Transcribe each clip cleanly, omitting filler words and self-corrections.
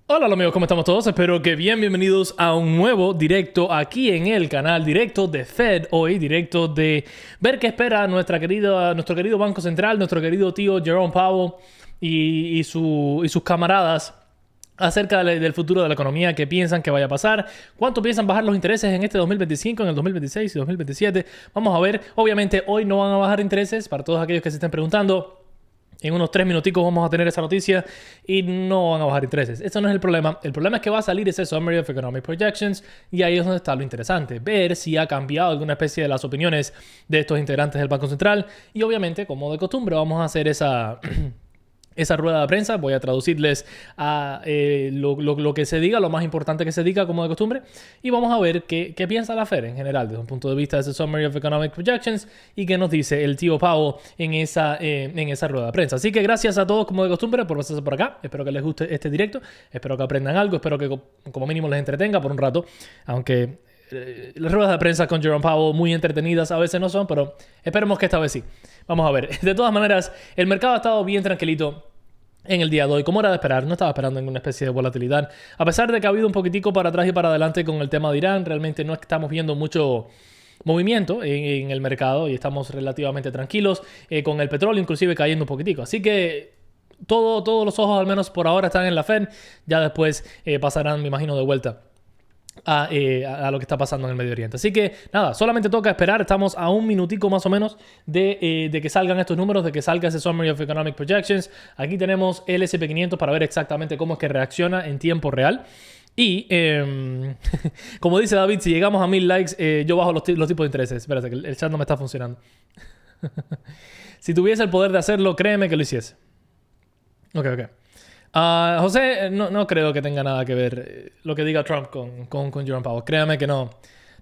Hola amigos, ¿cómo estamos todos? Espero que bien, bienvenidos a un nuevo directo aquí en el canal, directo de Fed hoy, directo de ver qué espera nuestro querido Banco Central, nuestro querido tío Jerome Powell y sus camaradas acerca del futuro de la economía, qué piensan que vaya a pasar, cuánto piensan bajar los intereses en este 2025, en el 2026 y 2027. Vamos a ver, obviamente hoy no van a bajar intereses, para todos aquellos que se estén preguntando. En unos 3 minuticos vamos a tener esa noticia y no van a bajar intereses. Eso no es el problema. El problema es que va a salir ese Summary of Economic Projections y ahí es donde está lo interesante. Ver si ha cambiado alguna especie de las opiniones de estos integrantes del Banco Central. Y obviamente, como de costumbre, vamos a hacer esa rueda de prensa. Voy a traducirles a lo que se diga, lo más importante que se diga, como de costumbre. Y vamos a ver qué piensa la Fed en general, desde un punto de vista de ese Summary of Economic Projections y qué nos dice el tío Powell en esa rueda de prensa. Así que gracias a todos, como de costumbre, por pasarse por acá. Espero que les guste este directo. Espero que aprendan algo. Espero que como mínimo les entretenga por un rato. Aunque las ruedas de prensa con Jerome Powell muy entretenidas a veces no son, pero esperemos que esta vez sí. Vamos a ver. De todas maneras, el mercado ha estado bien tranquilito en el día de hoy, como era de esperar. No estaba esperando ninguna especie de volatilidad. A pesar de que ha habido un poquitico para atrás y para adelante con el tema de Irán, realmente no estamos viendo mucho movimiento en el mercado y estamos relativamente tranquilos, con el petróleo inclusive cayendo un poquitico. Así que todos los ojos, al menos por ahora, están en la Fed. Ya después pasarán, me imagino, de vuelta a lo que está pasando en el Medio Oriente. Así que nada, solamente toca esperar. Estamos a un minutico más o menos de que salgan estos números, de que salga ese Summary of Economic Projections. Aquí tenemos el S&P 500 para ver exactamente cómo es que reacciona en tiempo real. Y como dice David, si llegamos a 1000 likes, yo bajo los tipos de intereses. Espérate, que el chat no me está funcionando. Si tuviese el poder de hacerlo, créeme que lo hiciese. Ok. José, no creo que tenga nada que ver lo que diga Trump con Jerome Powell. Créame que no.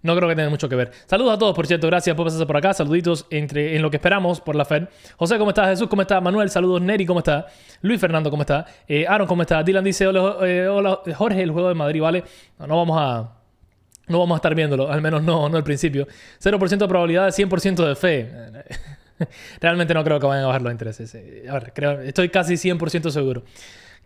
No creo que tenga mucho que ver. Saludos a todos, por cierto. Gracias por pasarse por acá. Saluditos en lo que esperamos por la Fed. José, ¿cómo estás? Jesús, ¿cómo está? Manuel, saludos. Neri, ¿cómo está? Luis Fernando, ¿cómo está? Aaron, ¿cómo está? Dylan dice, hola, Jorge, el juego de Madrid, ¿vale? No vamos a estar viéndolo. Al menos no al principio. 0% de probabilidad, 100% de fe. Realmente no creo que vayan a bajar los intereses. A ver, estoy casi 100% seguro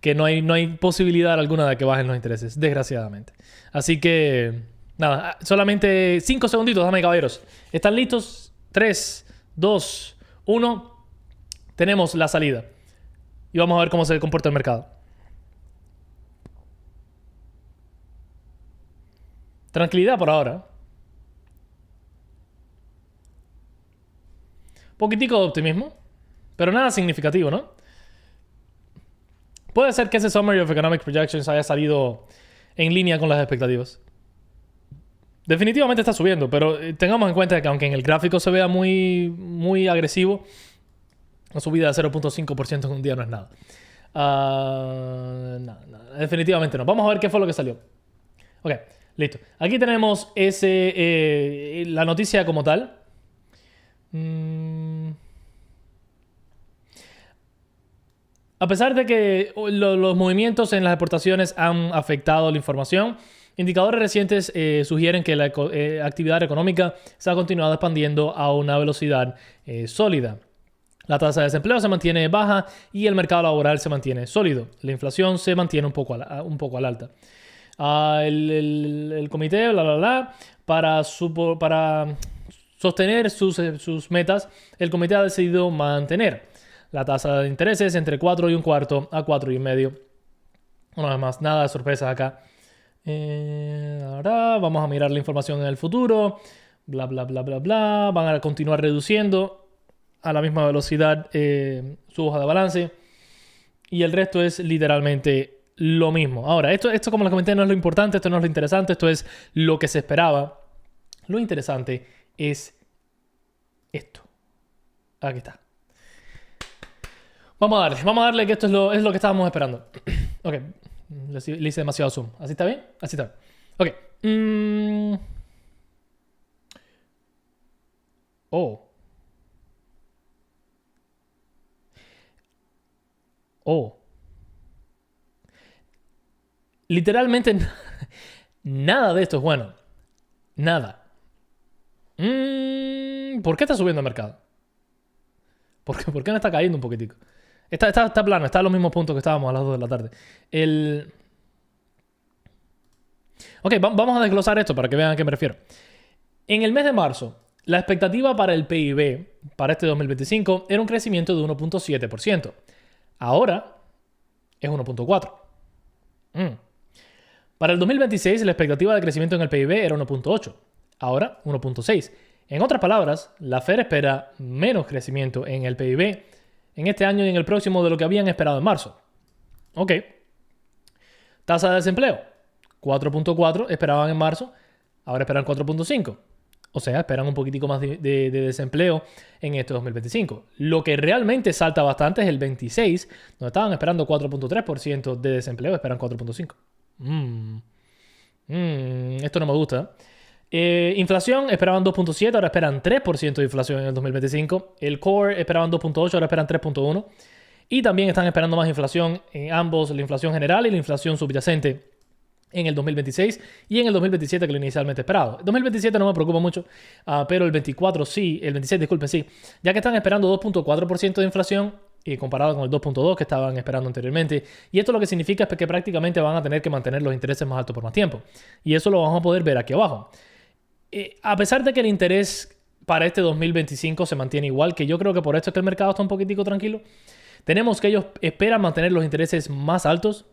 que no hay posibilidad alguna de que bajen los intereses, desgraciadamente. Así que, nada, solamente 5 segunditos, dame caballeros. ¿Están listos? 3, 2, 1. Tenemos la salida. Y vamos a ver cómo se comporta el mercado. Tranquilidad por ahora. Poquitico de optimismo, pero nada significativo, ¿no? Puede ser que ese Summary of Economic Projections haya salido en línea con las expectativas. Definitivamente está subiendo, pero tengamos en cuenta que aunque en el gráfico se vea muy agresivo, una subida de 0.5% en un día no es nada. Definitivamente no. Vamos a ver qué fue lo que salió. Ok, listo. Aquí tenemos la noticia como tal. A pesar de que los movimientos en las exportaciones han afectado la información, indicadores recientes sugieren que la actividad económica se ha continuado expandiendo a una velocidad sólida. La tasa de desempleo se mantiene baja y el mercado laboral se mantiene sólido. La inflación se mantiene un poco al alta. El comité, para sostener sus metas, el comité ha decidido mantener la tasa de intereses entre 4,25 a 4,5. Una vez más, nada de sorpresas acá. Ahora vamos a mirar la información en el futuro. Bla. Van a continuar reduciendo a la misma velocidad su hoja de balance. Y el resto es literalmente lo mismo. Ahora, esto como les comenté no es lo importante, esto no es lo interesante, esto es lo que se esperaba. Lo interesante es esto. Aquí está. Vamos a darle que esto es lo que estábamos esperando. Ok, le hice demasiado zoom. ¿Así está bien? Así está bien. Ok. Literalmente nada de esto es bueno. Nada. ¿Por qué está subiendo el mercado? ¿Por qué no está cayendo un poquitico? Está plano, está a los mismos puntos que estábamos a las 2 de la tarde. Ok, vamos a desglosar esto para que vean a qué me refiero. En el mes de marzo, la expectativa para el PIB para este 2025 era un crecimiento de 1.7%. Ahora es 1.4%. Para el 2026, la expectativa de crecimiento en el PIB era 1.8%. Ahora 1.6%. En otras palabras, la Fed espera menos crecimiento en el PIB en este año y en el próximo de lo que habían esperado en marzo. Ok. Tasa de desempleo. 4.4 esperaban en marzo, ahora esperan 4.5. O sea, esperan un poquitico más de desempleo en este 2025. Lo que realmente salta bastante es el 26, donde estaban esperando 4.3% de desempleo, esperan 4.5. Esto no me gusta. Inflación, esperaban 2.7, ahora esperan 3% de inflación en el 2025. El core esperaban 2.8, ahora esperan 3.1. Y también están esperando más inflación en ambos, la inflación general y la inflación subyacente en el 2026 y en el 2027 que lo inicialmente esperado. El 2027 no me preocupa mucho, pero el 24 sí, el 26, disculpen, sí, ya que están esperando 2.4% de inflación comparado con el 2.2 que estaban esperando anteriormente. Y esto lo que significa es que prácticamente van a tener que mantener los intereses más altos por más tiempo. Y eso lo vamos a poder ver aquí abajo. A pesar de que el interés para este 2025 se mantiene igual, que yo creo que por esto es que el mercado está un poquitico tranquilo, tenemos que ellos esperan mantener los intereses más altos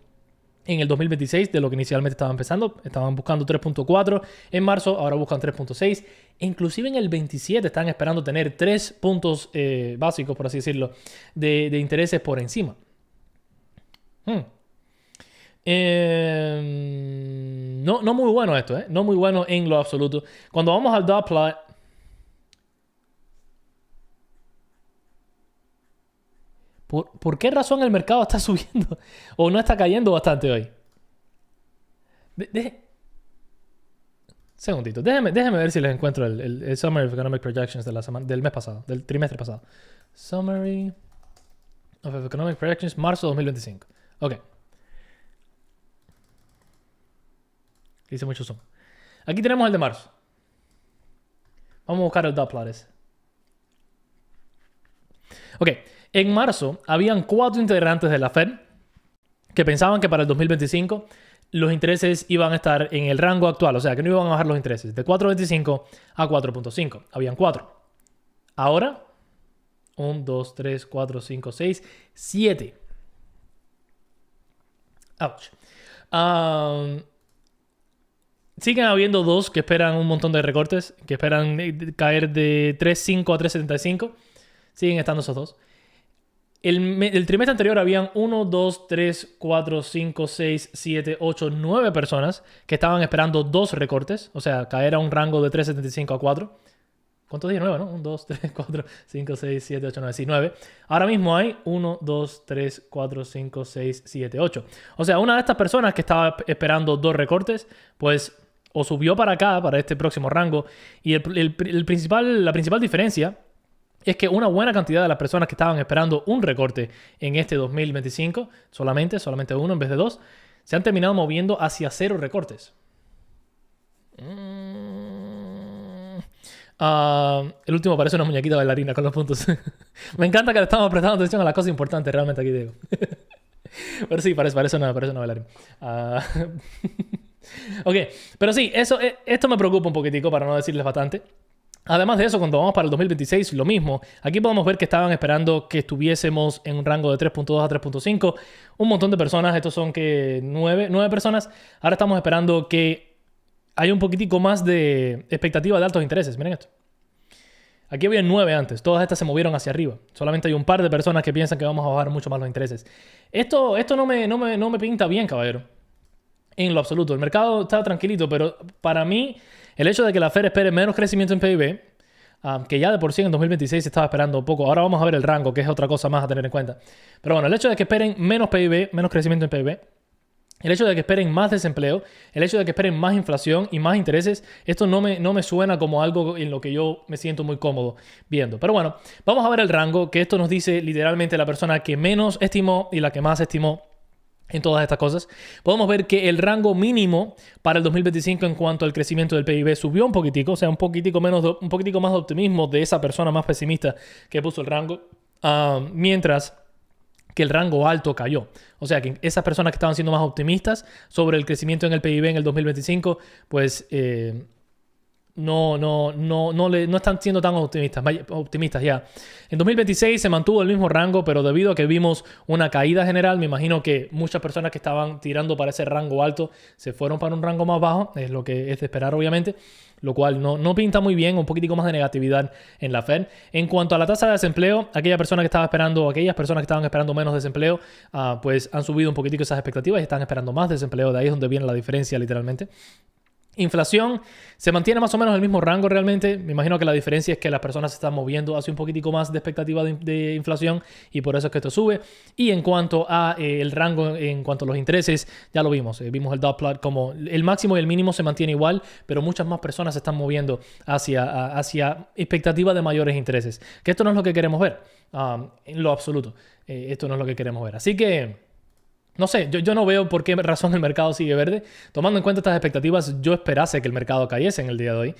en el 2026 de lo que inicialmente estaban pensando. Estaban buscando 3.4 en marzo, ahora buscan 3.6. E inclusive en el 27 están esperando tener 3 puntos básicos, por así decirlo, de intereses por encima. No muy bueno esto, ¿eh? No muy bueno en lo absoluto. Cuando vamos al dot plot, ¿por qué razón el mercado está subiendo o no está cayendo bastante hoy? Segundito, déjeme ver si les encuentro el Summary of Economic Projections del mes pasado, del trimestre pasado. Summary of Economic Projections, marzo 2025. Ok. Hice mucho zoom. Aquí tenemos el de marzo. Vamos a buscar el dot plot ese. Ok. En marzo, habían 4 integrantes de la Fed que pensaban que para el 2025 los intereses iban a estar en el rango actual, o sea, que no iban a bajar los intereses, de 4.25 a 4.5. Habían 4. Ahora, 1, 2, 3, 4, 5, 6, 7. Ouch. Siguen habiendo 2 que esperan un montón de recortes, que esperan caer de 3.5 a 3.75. Siguen estando esos 2. El trimestre anterior habían 1, 2, 3, 4, 5, 6, 7, 8, 9 personas que estaban esperando 2 recortes. O sea, caer a un rango de 3.75 a 4. ¿Cuántos dije? 9, ¿no? 1, 2, 3, 4, 5, 6, 7, 8, 9. Sí, 9. Ahora mismo hay 1, 2, 3, 4, 5, 6, 7, 8. O sea, una de estas personas que estaba esperando 2 recortes, pues o subió para acá, para este próximo rango. Y la principal diferencia es que una buena cantidad de las personas que estaban esperando un recorte en este 2025, solamente 1 en vez de 2, se han terminado moviendo hacia 0 recortes. El último parece una muñequita bailarina con los puntos. Me encanta que le estamos prestando atención a las cosas importantes realmente aquí, digo. Pero sí, parece una bailarina. Ok, pero sí, esto me preocupa un poquitico, para no decirles bastante. Además de eso, cuando vamos para el 2026, lo mismo. Aquí podemos ver que estaban esperando que estuviésemos en un rango de 3.2 a 3.5. Un montón de personas, estos son que 9 personas. Ahora estamos esperando que haya un poquitico más de expectativa de altos intereses. Miren esto. Aquí había 9 antes. Todas estas se movieron hacia arriba. Solamente hay un par de personas que piensan que vamos a bajar mucho más los intereses. Esto no me pinta bien, caballero. En lo absoluto. El mercado está tranquilito, pero para mí el hecho de que la Fed espere menos crecimiento en PIB, que ya de por sí en 2026 se estaba esperando un poco. Ahora vamos a ver el rango, que es otra cosa más a tener en cuenta. Pero bueno, el hecho de que esperen menos PIB, menos crecimiento en PIB, el hecho de que esperen más desempleo, el hecho de que esperen más inflación y más intereses, esto no me suena como algo en lo que yo me siento muy cómodo viendo. Pero bueno, vamos a ver el rango, que esto nos dice literalmente la persona que menos estimó y la que más estimó en todas estas cosas. Podemos ver que el rango mínimo para el 2025 en cuanto al crecimiento del PIB subió un poquitico, o sea, un poquitico más de optimismo de esa persona más pesimista que puso el rango, mientras que el rango alto cayó. O sea, que esas personas que estaban siendo más optimistas sobre el crecimiento en el PIB en el 2025, pues no están siendo tan optimistas ya. En 2026 se mantuvo el mismo rango, pero debido a que vimos una caída general, me imagino que muchas personas que estaban tirando para ese rango alto se fueron para un rango más bajo, es lo que es de esperar obviamente, lo cual no pinta muy bien, un poquitico más de negatividad en la Fed. En cuanto a la tasa de desempleo, aquellas personas que estaban esperando menos desempleo, pues han subido un poquitico esas expectativas y están esperando más desempleo, de ahí es donde viene la diferencia literalmente. Inflación se mantiene más o menos en el mismo rango realmente. Me imagino que la diferencia es que las personas se están moviendo hacia un poquitico más de expectativa de inflación y por eso es que esto sube. Y en cuanto a el rango, en cuanto a los intereses, ya lo vimos. Vimos el dot plot como el máximo y el mínimo se mantiene igual, pero muchas más personas se están moviendo hacia expectativa de mayores intereses. Que esto no es lo que queremos ver en lo absoluto. Esto no es lo que queremos ver. Así que no sé, yo no veo por qué razón el mercado sigue verde. Tomando en cuenta estas expectativas, yo esperase que el mercado cayese en el día de hoy.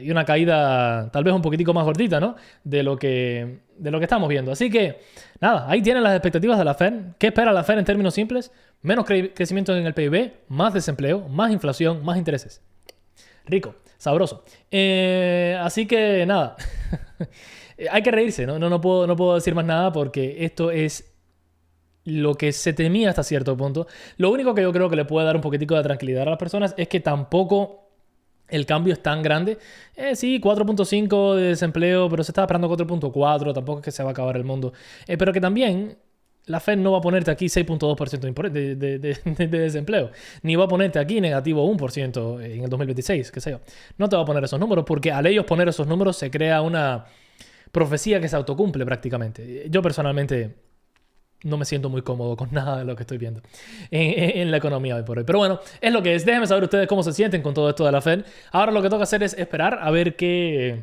Y una caída tal vez un poquitico más gordita, ¿no? De lo que estamos viendo. Así que, nada, ahí tienen las expectativas de la Fed. ¿Qué espera la Fed en términos simples? Menos crecimiento en el PIB, más desempleo, más inflación, más intereses. Rico, sabroso. Así que, nada. Hay que reírse, ¿no? No puedo decir más nada porque esto es lo que se temía hasta cierto punto. Lo único que yo creo que le puede dar un poquitico de tranquilidad a las personas es que tampoco el cambio es tan grande. Sí, 4.5 de desempleo, pero se estaba esperando 4.4, tampoco es que se va a acabar el mundo. Pero que también la Fed no va a ponerte aquí 6.2% de desempleo, ni va a ponerte aquí negativo 1% en el 2026, qué sé yo. No te va a poner esos números porque al ellos poner esos números se crea una profecía que se autocumple prácticamente. Yo personalmente no me siento muy cómodo con nada de lo que estoy viendo en la economía hoy por hoy. Pero bueno, es lo que es. Déjenme saber ustedes cómo se sienten con todo esto de la Fed. Ahora lo que toca hacer es esperar a ver qué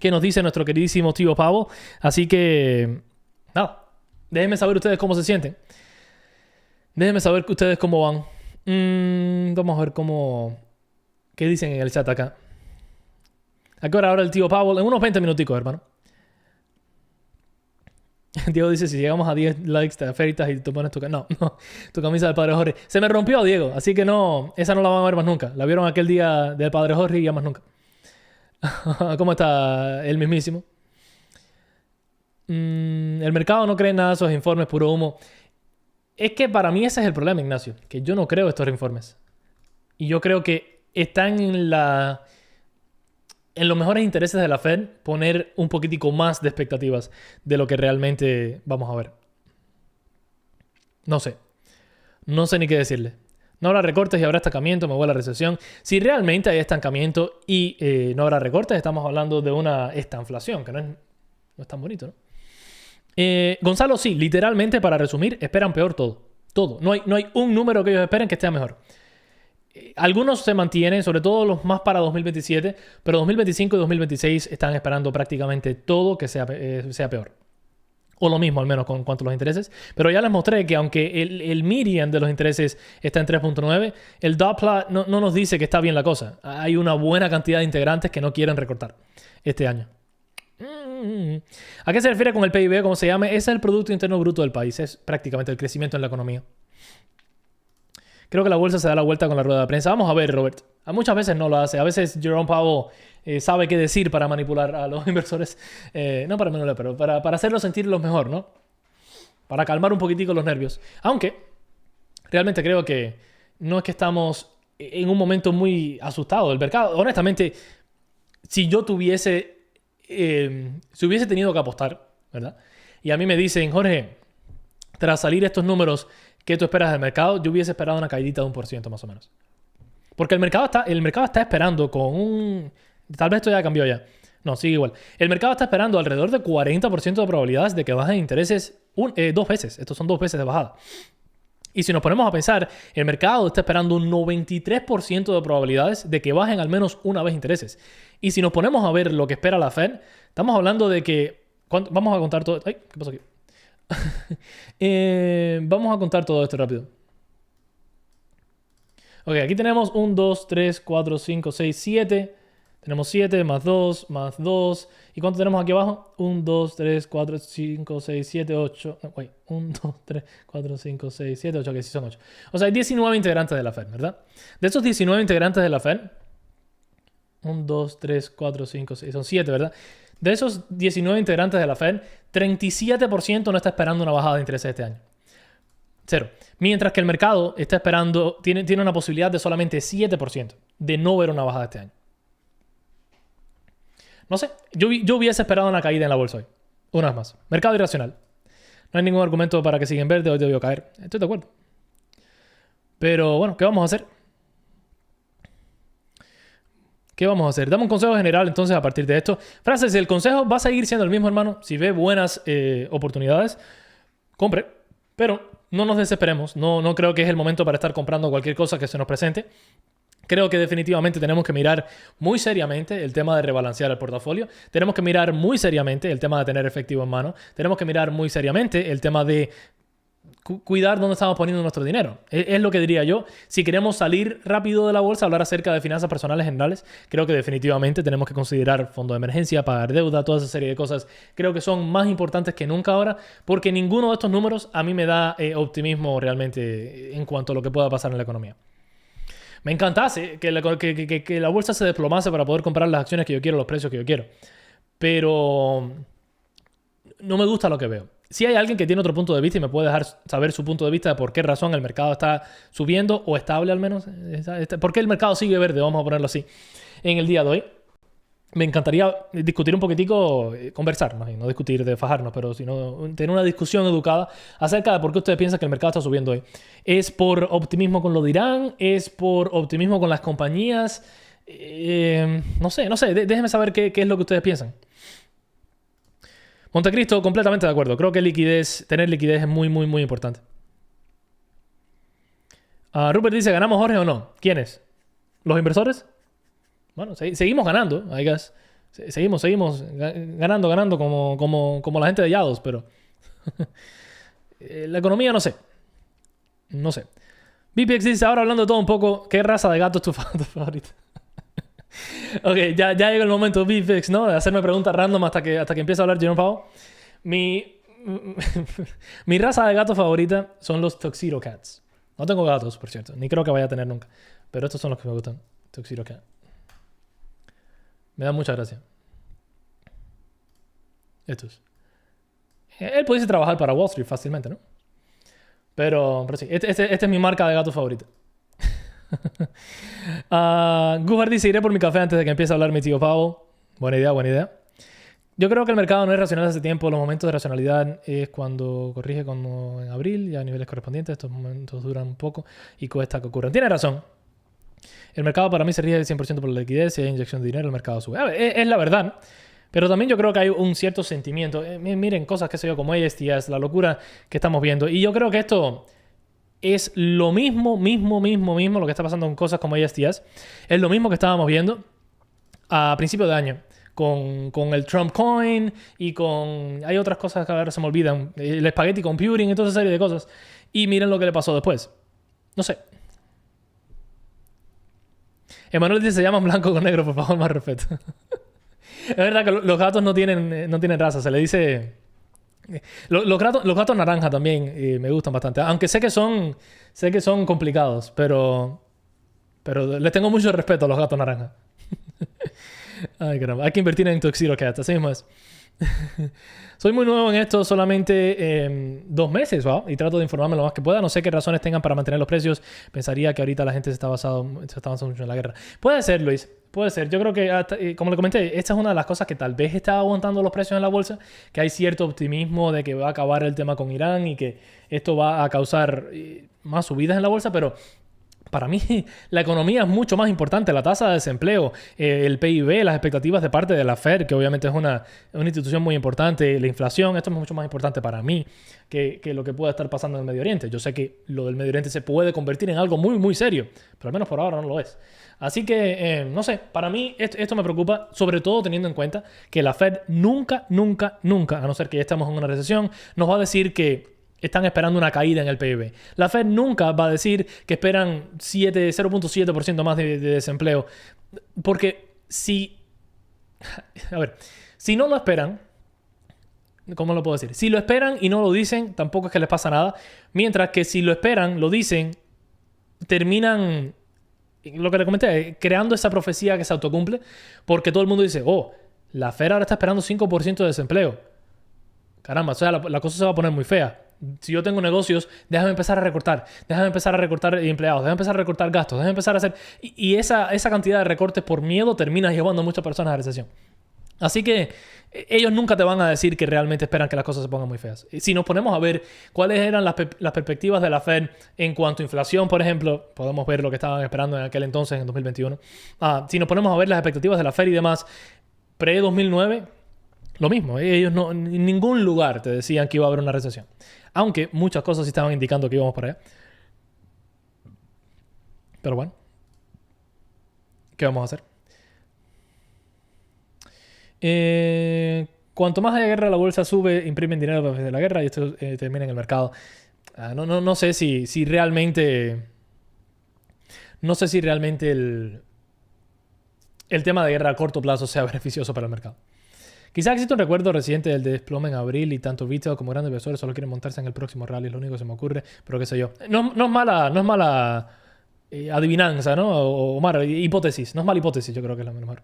nos dice nuestro queridísimo tío Pavo. Así que, nada, déjenme saber ustedes cómo se sienten. Déjenme saber ustedes cómo van. Vamos a ver qué dicen en el chat acá. ¿A qué hora ahora el tío Pavo? En unos 20 minuticos, hermano. Diego dice, si llegamos a 10 likes te afeitas y tú pones tu camisa del Padre Jorge. Se me rompió, Diego, así que no, esa no la van a ver más nunca. La vieron aquel día del Padre Jorge y ya más nunca. ¿Cómo está el mismísimo? El mercado no cree en nada de esos informes, puro humo. Es que para mí ese es el problema, Ignacio, que yo no creo estos informes. Y yo creo que están en los mejores intereses de la Fed poner un poquitico más de expectativas de lo que realmente vamos a ver. No sé ni qué decirle. No habrá recortes y habrá estancamiento, me voy a la recesión. Si realmente hay estancamiento y no habrá recortes, estamos hablando de una estanflación, que no es tan bonito, ¿no? Gonzalo, sí, literalmente, para resumir, esperan peor todo. Todo. No hay un número que ellos esperen que esté mejor. Algunos se mantienen, sobre todo los más para 2027, pero 2025 y 2026 están esperando prácticamente todo que sea peor. O lo mismo, al menos, con cuanto a los intereses. Pero ya les mostré que aunque el median de los intereses está en 3.9, el dot plot no nos dice que está bien la cosa. Hay una buena cantidad de integrantes que no quieren recortar este año. ¿A qué se refiere con el PIB? Como se llame, ese es el Producto Interno Bruto del país. Es prácticamente el crecimiento en la economía. Creo que la bolsa se da la vuelta con la rueda de prensa. Vamos a ver, Robert. Muchas veces no lo hace. A veces Jerome Powell sabe qué decir para manipular a los inversores. No para manipular, pero para hacerlos sentirlos mejor, ¿no? Para calmar un poquitico los nervios. Aunque realmente creo que no es que estamos en un momento muy asustado del mercado. Honestamente, si yo si hubiese tenido que apostar, ¿verdad? Y a mí me dicen, Jorge, tras salir estos números, ¿qué tú esperas del mercado? Yo hubiese esperado una caidita de 1% más o menos. Porque el mercado está esperando con un... Tal vez esto ya cambió ya. No, sigue igual. El mercado está esperando alrededor de 40% de probabilidades de que bajen intereses 2 veces. Estos son 2 veces de bajada. Y si nos ponemos a pensar, el mercado está esperando un 93% de probabilidades de que bajen al menos una vez intereses. Y si nos ponemos a ver lo que espera la Fed, estamos hablando de que... Vamos a contar todo... Ay, ¿qué pasó aquí? Vamos a contar todo esto rápido. Ok, aquí tenemos 1, 2, 3, 4, 5, 6, 7. Tenemos 7 más 2 más 2. ¿Y cuánto tenemos aquí abajo? 1, 2, 3, 4, 5, 6, 7, 8. Wait, 1, 2, 3, 4, 5, 6, 7, 8. Que sí son 8. O sea, hay 19 integrantes de la Fed, ¿verdad? De esos 19 integrantes de la Fed, 1, 2, 3, 4, 5, 6. Son 7, ¿verdad? De esos 19 integrantes de la Fed, 37% no está esperando una bajada de intereses este año. 0. Mientras que el mercado está esperando, tiene una posibilidad de solamente 7% de no ver una bajada este año. No sé, yo hubiese esperado una caída en la bolsa hoy. Una vez más. Mercado irracional. No hay ningún argumento para que siga en verde, hoy debió caer. Estoy de acuerdo. Pero bueno, ¿qué vamos a hacer? ¿Qué vamos a hacer? Dame un consejo general entonces a partir de esto. Frases, el consejo va a seguir siendo el mismo, hermano. Si ve buenas oportunidades, compre. Pero no nos desesperemos. No creo que es el momento para estar comprando cualquier cosa que se nos presente. Creo que definitivamente tenemos que mirar muy seriamente el tema de rebalancear el portafolio. Tenemos que mirar muy seriamente el tema de tener efectivo en mano. Tenemos que mirar muy seriamente el tema de cuidar dónde estamos poniendo nuestro dinero. Es lo que diría yo. Si queremos salir rápido de la bolsa, hablar acerca de finanzas personales generales, creo que definitivamente tenemos que considerar fondo de emergencia, pagar deuda, toda esa serie de cosas. Creo que son más importantes que nunca ahora, porque ninguno de estos números a mí me da optimismo realmente en cuanto a lo que pueda pasar en la economía. Me encantase que la bolsa se desplomase para poder comprar las acciones que yo quiero, los precios que yo quiero. Pero no me gusta lo que veo. Si hay alguien que tiene otro punto de vista y me puede dejar saber su punto de vista de por qué razón el mercado está subiendo o estable al menos. ¿Por qué el mercado sigue verde? Vamos a ponerlo así. En el día de hoy, me encantaría discutir un poquitico, conversar, no discutir de fajarnos, pero sino tener una discusión educada acerca de por qué ustedes piensan que el mercado está subiendo hoy. ¿Es por optimismo con lo de Irán? ¿Es por optimismo con las compañías? No sé. Déjenme saber qué es lo que ustedes piensan. Montecristo, completamente de acuerdo. Creo que tener liquidez es muy, muy, muy importante. Rupert dice, ¿ganamos, Jorge, o no? ¿Quiénes? ¿Los inversores? Bueno, seguimos ganando, I guess. Seguimos ganando como la gente de Yados, pero la economía no sé. BPX dice, ahora hablando de todo un poco, ¿qué raza de gato es tu favorita? Ok, ya llega el momento, BPX, ¿no? De hacerme preguntas random hasta que empiece a hablar Jerome Powell. Mi raza de gato favorita son los Tuxedo Cats. No tengo gatos, por cierto, ni creo que vaya a tener nunca. Pero estos son los que me gustan. Tuxedo Cat. Me da mucha gracia. Estos. Él pudiese trabajar para Wall Street fácilmente, ¿no? Pero sí, este es mi marca de gato favorita. Gujar dice, iré por mi café antes de que empiece a hablar mi tío Pavo. Buena idea. Yo creo que el mercado no es racional hace tiempo. Los momentos de racionalidad es cuando corrige como en abril y a niveles correspondientes. Estos momentos duran un poco y cuesta que ocurran. Tiene razón. El mercado para mí se rige 100% por la liquidez. Si hay inyección de dinero, el mercado sube. A ver, es la verdad. Pero también yo creo que hay un cierto sentimiento. Miren, cosas que sé yo, como ASTS, la locura que estamos viendo. Y yo creo que esto es lo mismo, lo que está pasando con cosas como ASTS. Es lo mismo que estábamos viendo a principios de año. Con el Trump Coin y con... Hay otras cosas que ahora se me olvidan. El Spaghetti Computing y toda esa serie de cosas. Y miren lo que le pasó después. No sé. Emanuel dice, se llaman blanco con negro, por favor, más respeto. Es verdad que los gatos no tienen raza. Se le dice... Los gatos naranja también me gustan bastante. Aunque sé que son complicados, pero les tengo mucho respeto a los gatos naranja. Ay, caramba. Hay que invertir en Tuxedo Cat, así mismo es. Soy muy nuevo en esto, solamente 2 meses, wow, y trato de informarme lo más que pueda. No sé qué razones tengan para mantener los precios. Pensaría que ahorita la gente se está avanzando mucho en la guerra. Puede ser, Luis, puede ser. Yo creo que, hasta, como le comenté, esta es una de las cosas que tal vez está aguantando los precios en la bolsa, que hay cierto optimismo de que va a acabar el tema con Irán y que esto va a causar más subidas en la bolsa, pero... Para mí, la economía es mucho más importante. La tasa de desempleo, el PIB, las expectativas de parte de la Fed, que obviamente es una institución muy importante, la inflación, esto es mucho más importante para mí que lo que pueda estar pasando en el Medio Oriente. Yo sé que lo del Medio Oriente se puede convertir en algo muy, muy serio, pero al menos por ahora no lo es. Así que, no sé, para mí esto me preocupa, sobre todo teniendo en cuenta que la Fed nunca, a no ser que ya estemos en una recesión, nos va a decir que están esperando una caída en el PIB. La Fed nunca va a decir que esperan 0.7% más de desempleo. Porque si... A ver, si no lo esperan, ¿cómo lo puedo decir? Si lo esperan y no lo dicen, tampoco es que les pasa nada. Mientras que si lo esperan, lo dicen, terminan, lo que le comenté, creando esa profecía que se autocumple, porque todo el mundo dice, oh, la Fed ahora está esperando 5% de desempleo. Caramba, o sea, la cosa se va a poner muy fea. Si yo tengo negocios, déjame empezar a recortar. Déjame empezar a recortar empleados. Déjame empezar a recortar gastos. Déjame empezar a hacer... Y esa cantidad de recortes por miedo termina llevando a muchas personas a recesión. Así que ellos nunca te van a decir que realmente esperan que las cosas se pongan muy feas. Si nos ponemos a ver cuáles eran las perspectivas de la Fed en cuanto a inflación, por ejemplo, podemos ver lo que estaban esperando en aquel entonces, en 2021. Si nos ponemos a ver las expectativas de la Fed y demás, pre-2009... Lo mismo, ellos no, en ningún lugar te decían que iba a haber una recesión. Aunque muchas cosas sí estaban indicando que íbamos para allá. Pero bueno, ¿qué vamos a hacer? Cuanto más haya guerra, la bolsa sube, imprimen dinero para hacer la guerra y esto termina en el mercado. No sé si realmente... No sé si realmente el tema de guerra a corto plazo sea beneficioso para el mercado. Quizás existe un recuerdo reciente del desplome en abril y tanto retail como grandes inversores solo quieren montarse en el próximo rally. Es lo único que se me ocurre, pero qué sé yo. No es mala adivinanza, ¿no? O mala hipótesis. No es mala hipótesis, yo creo que es la mejor.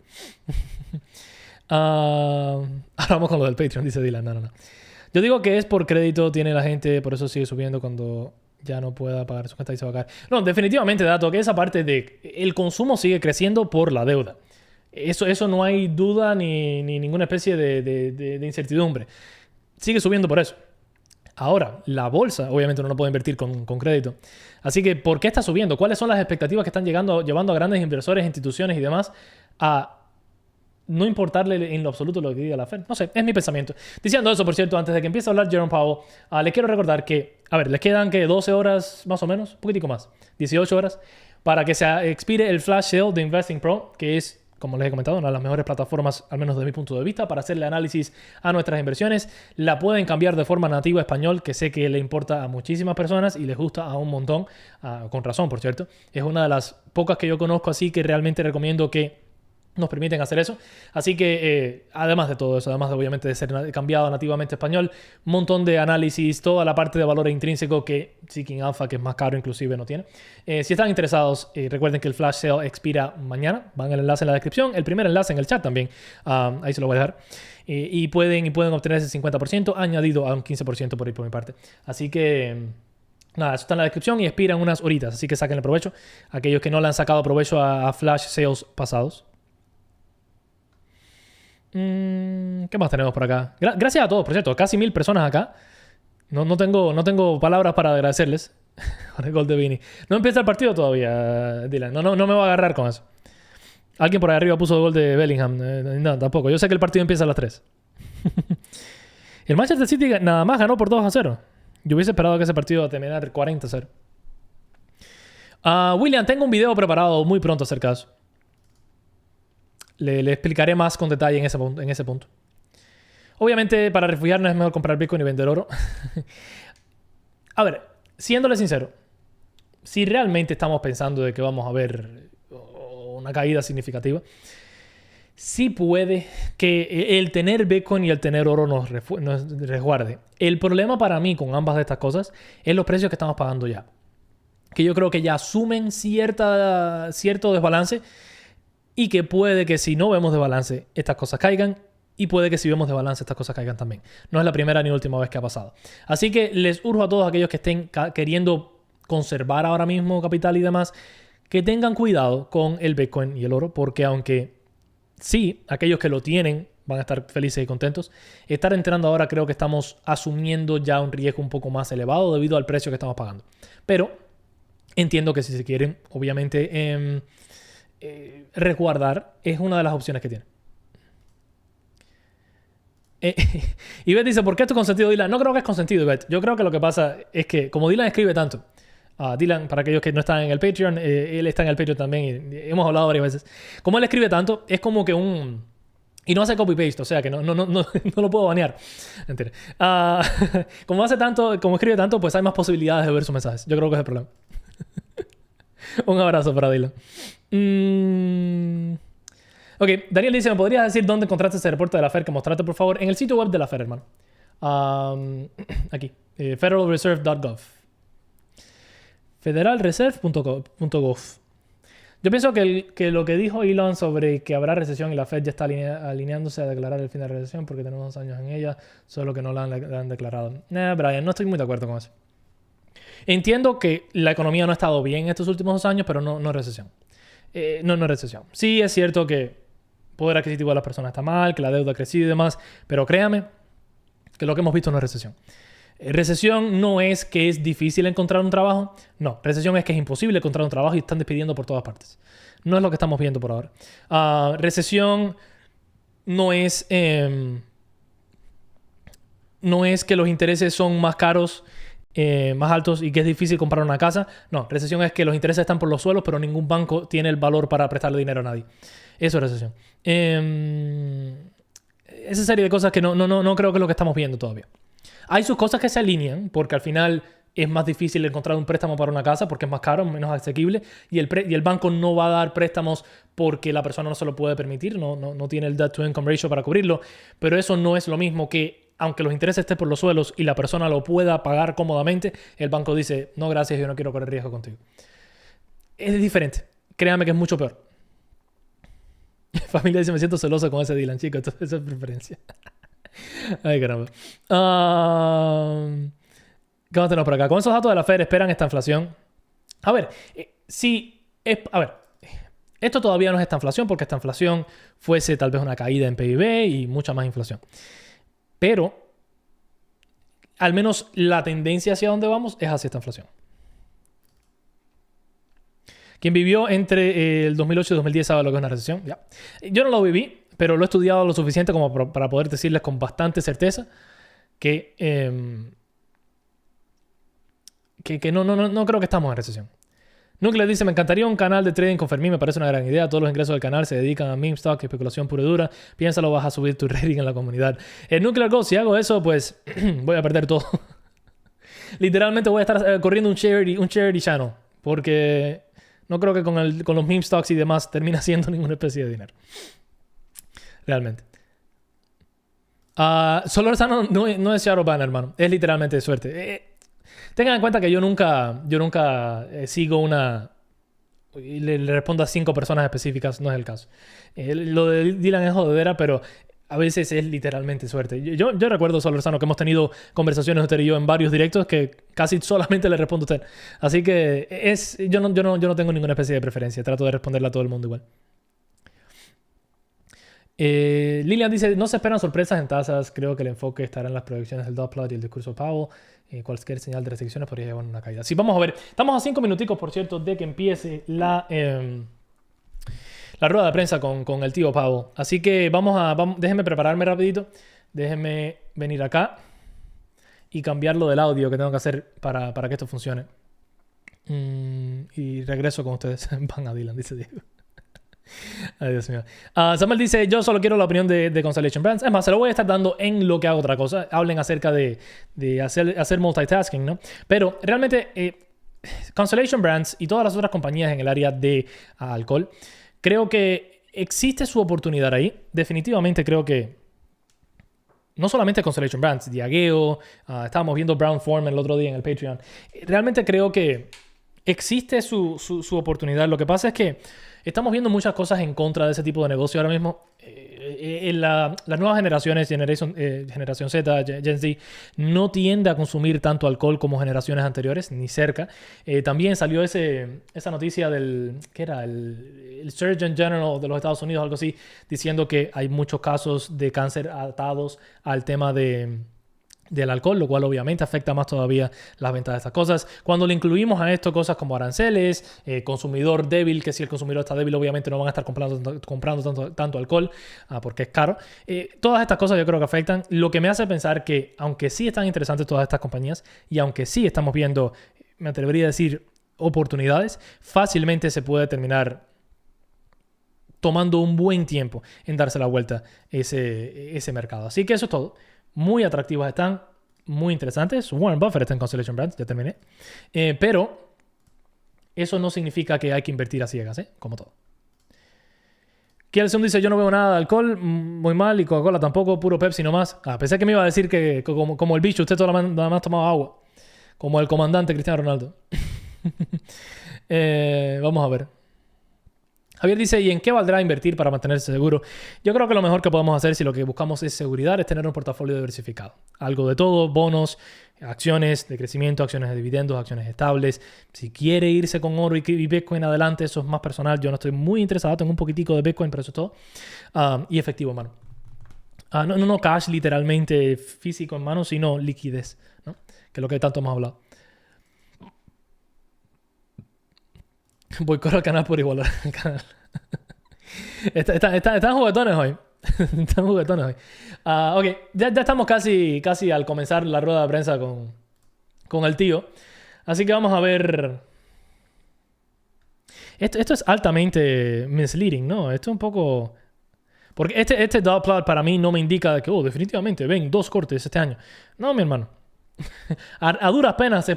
Ahora vamos con lo del Patreon, dice Dylan. No. Yo digo que es por crédito, tiene la gente, por eso sigue subiendo cuando ya no pueda pagar su cuenta y se va a caer. No, definitivamente, dato que esa parte de el consumo sigue creciendo por la deuda. Eso no hay duda ni ninguna especie de incertidumbre. Sigue subiendo por eso. Ahora, la bolsa, obviamente uno no puede invertir con crédito. Así que, ¿por qué está subiendo? ¿Cuáles son las expectativas que están llevando a grandes inversores, instituciones y demás a no importarle en lo absoluto lo que diga la Fed? No sé, es mi pensamiento. Diciendo eso, por cierto, antes de que empiece a hablar Jerome Powell, les quiero recordar que, les quedan que 12 horas más o menos, un poquitico más, 18 horas, para que se expire el flash sale de Investing Pro, que es, como les he comentado, una de las mejores plataformas, al menos desde mi punto de vista, para hacerle análisis a nuestras inversiones. La pueden cambiar de forma nativa a español, que sé que le importa a muchísimas personas y les gusta a un montón, con razón, por cierto. Es una de las pocas que yo conozco así que realmente recomiendo que nos permiten hacer eso. Así que, además de todo eso, además de obviamente de ser cambiado nativamente a español, un montón de análisis, toda la parte de valor intrínseco que Seeking Alpha, que es más caro inclusive, no tiene. Si están interesados, recuerden que el flash sale expira mañana. Van al enlace en la descripción. El primer enlace en el chat también. Ahí se lo voy a dejar. Y pueden obtener ese 50% añadido a un 15% por ahí por mi parte. Así que... nada, eso está en la descripción y expiran unas horitas. Así que saquen el provecho. Aquellos que no le han sacado provecho a flash sales pasados. ¿Qué más tenemos por acá? Gracias a todos, por cierto. Casi 1000 personas acá. No tengo palabras para agradecerles. Con el gol de Vini. No empieza el partido todavía, Dylan. No me voy a agarrar con eso. Alguien por ahí arriba puso el gol de Bellingham. No, tampoco. Yo sé que el partido empieza a las 3. El Manchester City nada más ganó por 2-0. Yo hubiese esperado que ese partido iba a terminar 40-0. William, tengo un video preparado muy pronto acerca de eso. Le explicaré más con detalle en ese punto. Obviamente, para refugiarnos es mejor comprar Bitcoin y vender oro. A ver, siéndole sincero, si realmente estamos pensando de que vamos a ver una caída significativa, sí puede que el tener Bitcoin y el tener oro nos resguarde. El problema para mí con ambas de estas cosas es los precios que estamos pagando ya. Que yo creo que ya asumen cierto desbalance. Y que puede que si no vemos de balance, estas cosas caigan. Y puede que si vemos de balance, estas cosas caigan también. No es la primera ni última vez que ha pasado. Así que les urjo a todos aquellos que estén queriendo conservar ahora mismo capital y demás, que tengan cuidado con el Bitcoin y el oro. Porque aunque sí, aquellos que lo tienen van a estar felices y contentos, estar entrando ahora creo que estamos asumiendo ya un riesgo un poco más elevado debido al precio que estamos pagando. Pero entiendo que si se quieren, obviamente... resguardar es una de las opciones que tiene. Ivette dice, ¿por qué esto es consentido, Dylan? No creo que es consentido, Ivette. Yo creo que lo que pasa es que como Dylan escribe tanto, Dylan, para aquellos que no están en el Patreon, él está en el Patreon también y hemos hablado varias veces. Como él escribe tanto, es como que y no hace copy-paste, o sea que no lo puedo banear. Mentira. Como escribe tanto, pues hay más posibilidades de ver sus mensajes. Yo creo que es el problema. Un abrazo para Dylan. Ok, Daniel dice, ¿me podrías decir dónde encontraste ese reporte de la Fed que mostraste, por favor? En el sitio web de la Fed, hermano. Aquí, federalreserve.gov. Federalreserve.gov. Yo pienso que lo que dijo Elon sobre que habrá recesión y la Fed ya está alineándose a declarar el fin de la recesión porque tenemos 2 años en ella, solo que no la han declarado. Brian, no estoy muy de acuerdo con eso. Entiendo que la economía no ha estado bien estos últimos 2 años, pero no es recesión. No es recesión. Sí es cierto que el poder adquisitivo de las personas está mal, que la deuda ha crecido y demás, pero créame que lo que hemos visto no es recesión. Recesión no es que es difícil encontrar un trabajo. No, recesión es que es imposible encontrar un trabajo y están despidiendo por todas partes. No es lo que estamos viendo por ahora. Recesión no es que los intereses son más caros, más altos y que es difícil comprar una casa. No, recesión es que los intereses están por los suelos, pero ningún banco tiene el valor para prestarle dinero a nadie. Eso es recesión. Esa serie de cosas que no creo que es lo que estamos viendo todavía. Hay sus cosas que se alinean, porque al final es más difícil encontrar un préstamo para una casa porque es más caro, menos asequible, y el banco no va a dar préstamos porque la persona no se lo puede permitir, no tiene el debt to income ratio para cubrirlo, pero eso no es lo mismo que, aunque los intereses estén por los suelos y la persona lo pueda pagar cómodamente, el banco dice, no gracias, yo no quiero correr riesgo contigo. Es diferente, créame que es mucho peor. Familia dice, me siento celoso con ese Dylan, chicos, esa es preferencia. Ay, caramba. ¿Qué más tenemos por acá? Con esos datos de la Fed esperan esta inflación. A ver, esto todavía no es esta inflación porque esta inflación fuese tal vez una caída en PIB y mucha más inflación. Pero al menos la tendencia hacia donde vamos es hacia esta inflación. Quien vivió entre el 2008 y 2010 sabe lo que es una recesión. Ya. Yo no lo viví, pero lo he estudiado lo suficiente como para poder decirles con bastante certeza que no creo que estamos en recesión. Nuclear dice, me encantaría un canal de trading con Fermín, me parece una gran idea. Todos los ingresos del canal se dedican a meme stock, especulación pura y dura. Piénsalo, vas a subir tu rating en la comunidad. Nuclear Go, si hago eso, pues voy a perder todo. Literalmente voy a estar corriendo un charity channel, porque no creo que con los meme stocks y demás termine haciendo ninguna especie de dinero. Realmente. Solo Sano no es shadow ban, hermano. Es literalmente de suerte. Tengan en cuenta que yo nunca sigo una y le respondo a 5 personas específicas. No es el caso. Lo de Dylan es jodedera, pero a veces es literalmente suerte. Yo recuerdo, Solo Sano, que hemos tenido conversaciones usted y yo en varios directos que casi solamente le respondo a usted. Así que yo no tengo ninguna especie de preferencia. Trato de responderle a todo el mundo igual. Lilian dice, no se esperan sorpresas en tasas. Creo que el enfoque estará en las proyecciones del dot plot y el discurso Powell. Cualquier señal de restricciones podría llevar a una caída. Sí, vamos a ver. Estamos a 5 minuticos, por cierto, de que empiece la rueda de prensa con el tío Powell. Así que déjenme prepararme rapidito. Déjenme venir acá y cambiarlo del audio que tengo que hacer para que esto funcione. Y regreso con ustedes. Van a Dylan, dice Diego. Ay, Dios mío. Samuel dice, yo solo quiero la opinión de Constellation Brands. Es más, se lo voy a estar dando en lo que hago otra cosa. Hablen acerca de hacer multitasking, ¿no? Pero realmente Constellation Brands y todas las otras compañías en el área de alcohol, creo que existe su oportunidad ahí. Definitivamente creo que no solamente Constellation Brands, Diageo, estábamos viendo Brown Forman el otro día en el Patreon. Realmente creo que existe su oportunidad. Lo que pasa es que estamos viendo muchas cosas en contra de ese tipo de negocio ahora mismo. Las nuevas generaciones, generación Z, Gen Z, no tiende a consumir tanto alcohol como generaciones anteriores, ni cerca. También salió esa noticia ¿qué era? El Surgeon General de los Estados Unidos, algo así, diciendo que hay muchos casos de cáncer atados al tema del alcohol, lo cual obviamente afecta más todavía las ventas de estas cosas. Cuando le incluimos a esto cosas como aranceles, consumidor débil, que si el consumidor está débil obviamente no van a estar comprando tanto alcohol porque es caro. Todas estas cosas yo creo que afectan, lo que me hace pensar que aunque sí están interesantes todas estas compañías y aunque sí estamos viendo, me atrevería a decir, oportunidades, fácilmente se puede terminar tomando un buen tiempo en darse la vuelta ese mercado. Así que eso es todo. Muy atractivas están, muy interesantes. Warren Buffett está en Constellation Brands, ya terminé. Pero eso no significa que hay que invertir a ciegas, como todo. Kielson dice, yo no veo nada de alcohol, muy mal, y Coca-Cola tampoco, puro Pepsi nomás. Pensé que me iba a decir que como el bicho, usted nada más tomaba agua. Como el comandante Cristiano Ronaldo. Vamos a ver. Javier dice, ¿y en qué valdrá invertir para mantenerse seguro? Yo creo que lo mejor que podemos hacer si lo que buscamos es seguridad es tener un portafolio diversificado. Algo de todo, bonos, acciones de crecimiento, acciones de dividendos, acciones estables. Si quiere irse con oro y Bitcoin adelante, eso es más personal. Yo no estoy muy interesado, tengo un poquitico de Bitcoin, pero eso es todo. Y efectivo, mano. No cash literalmente físico en mano, sino liquidez, ¿no? Que es lo que tanto hemos hablado. Voy corro al canal por igualar el canal. Están juguetones hoy. Están juguetones hoy. Ok, ya estamos casi al comenzar la rueda de prensa con el tío. Así que vamos a ver. Esto es altamente misleading, ¿no? Esto es un poco... Porque este dot plot para mí no me indica que, definitivamente, ven, 2 cortes este año. No, mi hermano. A duras penas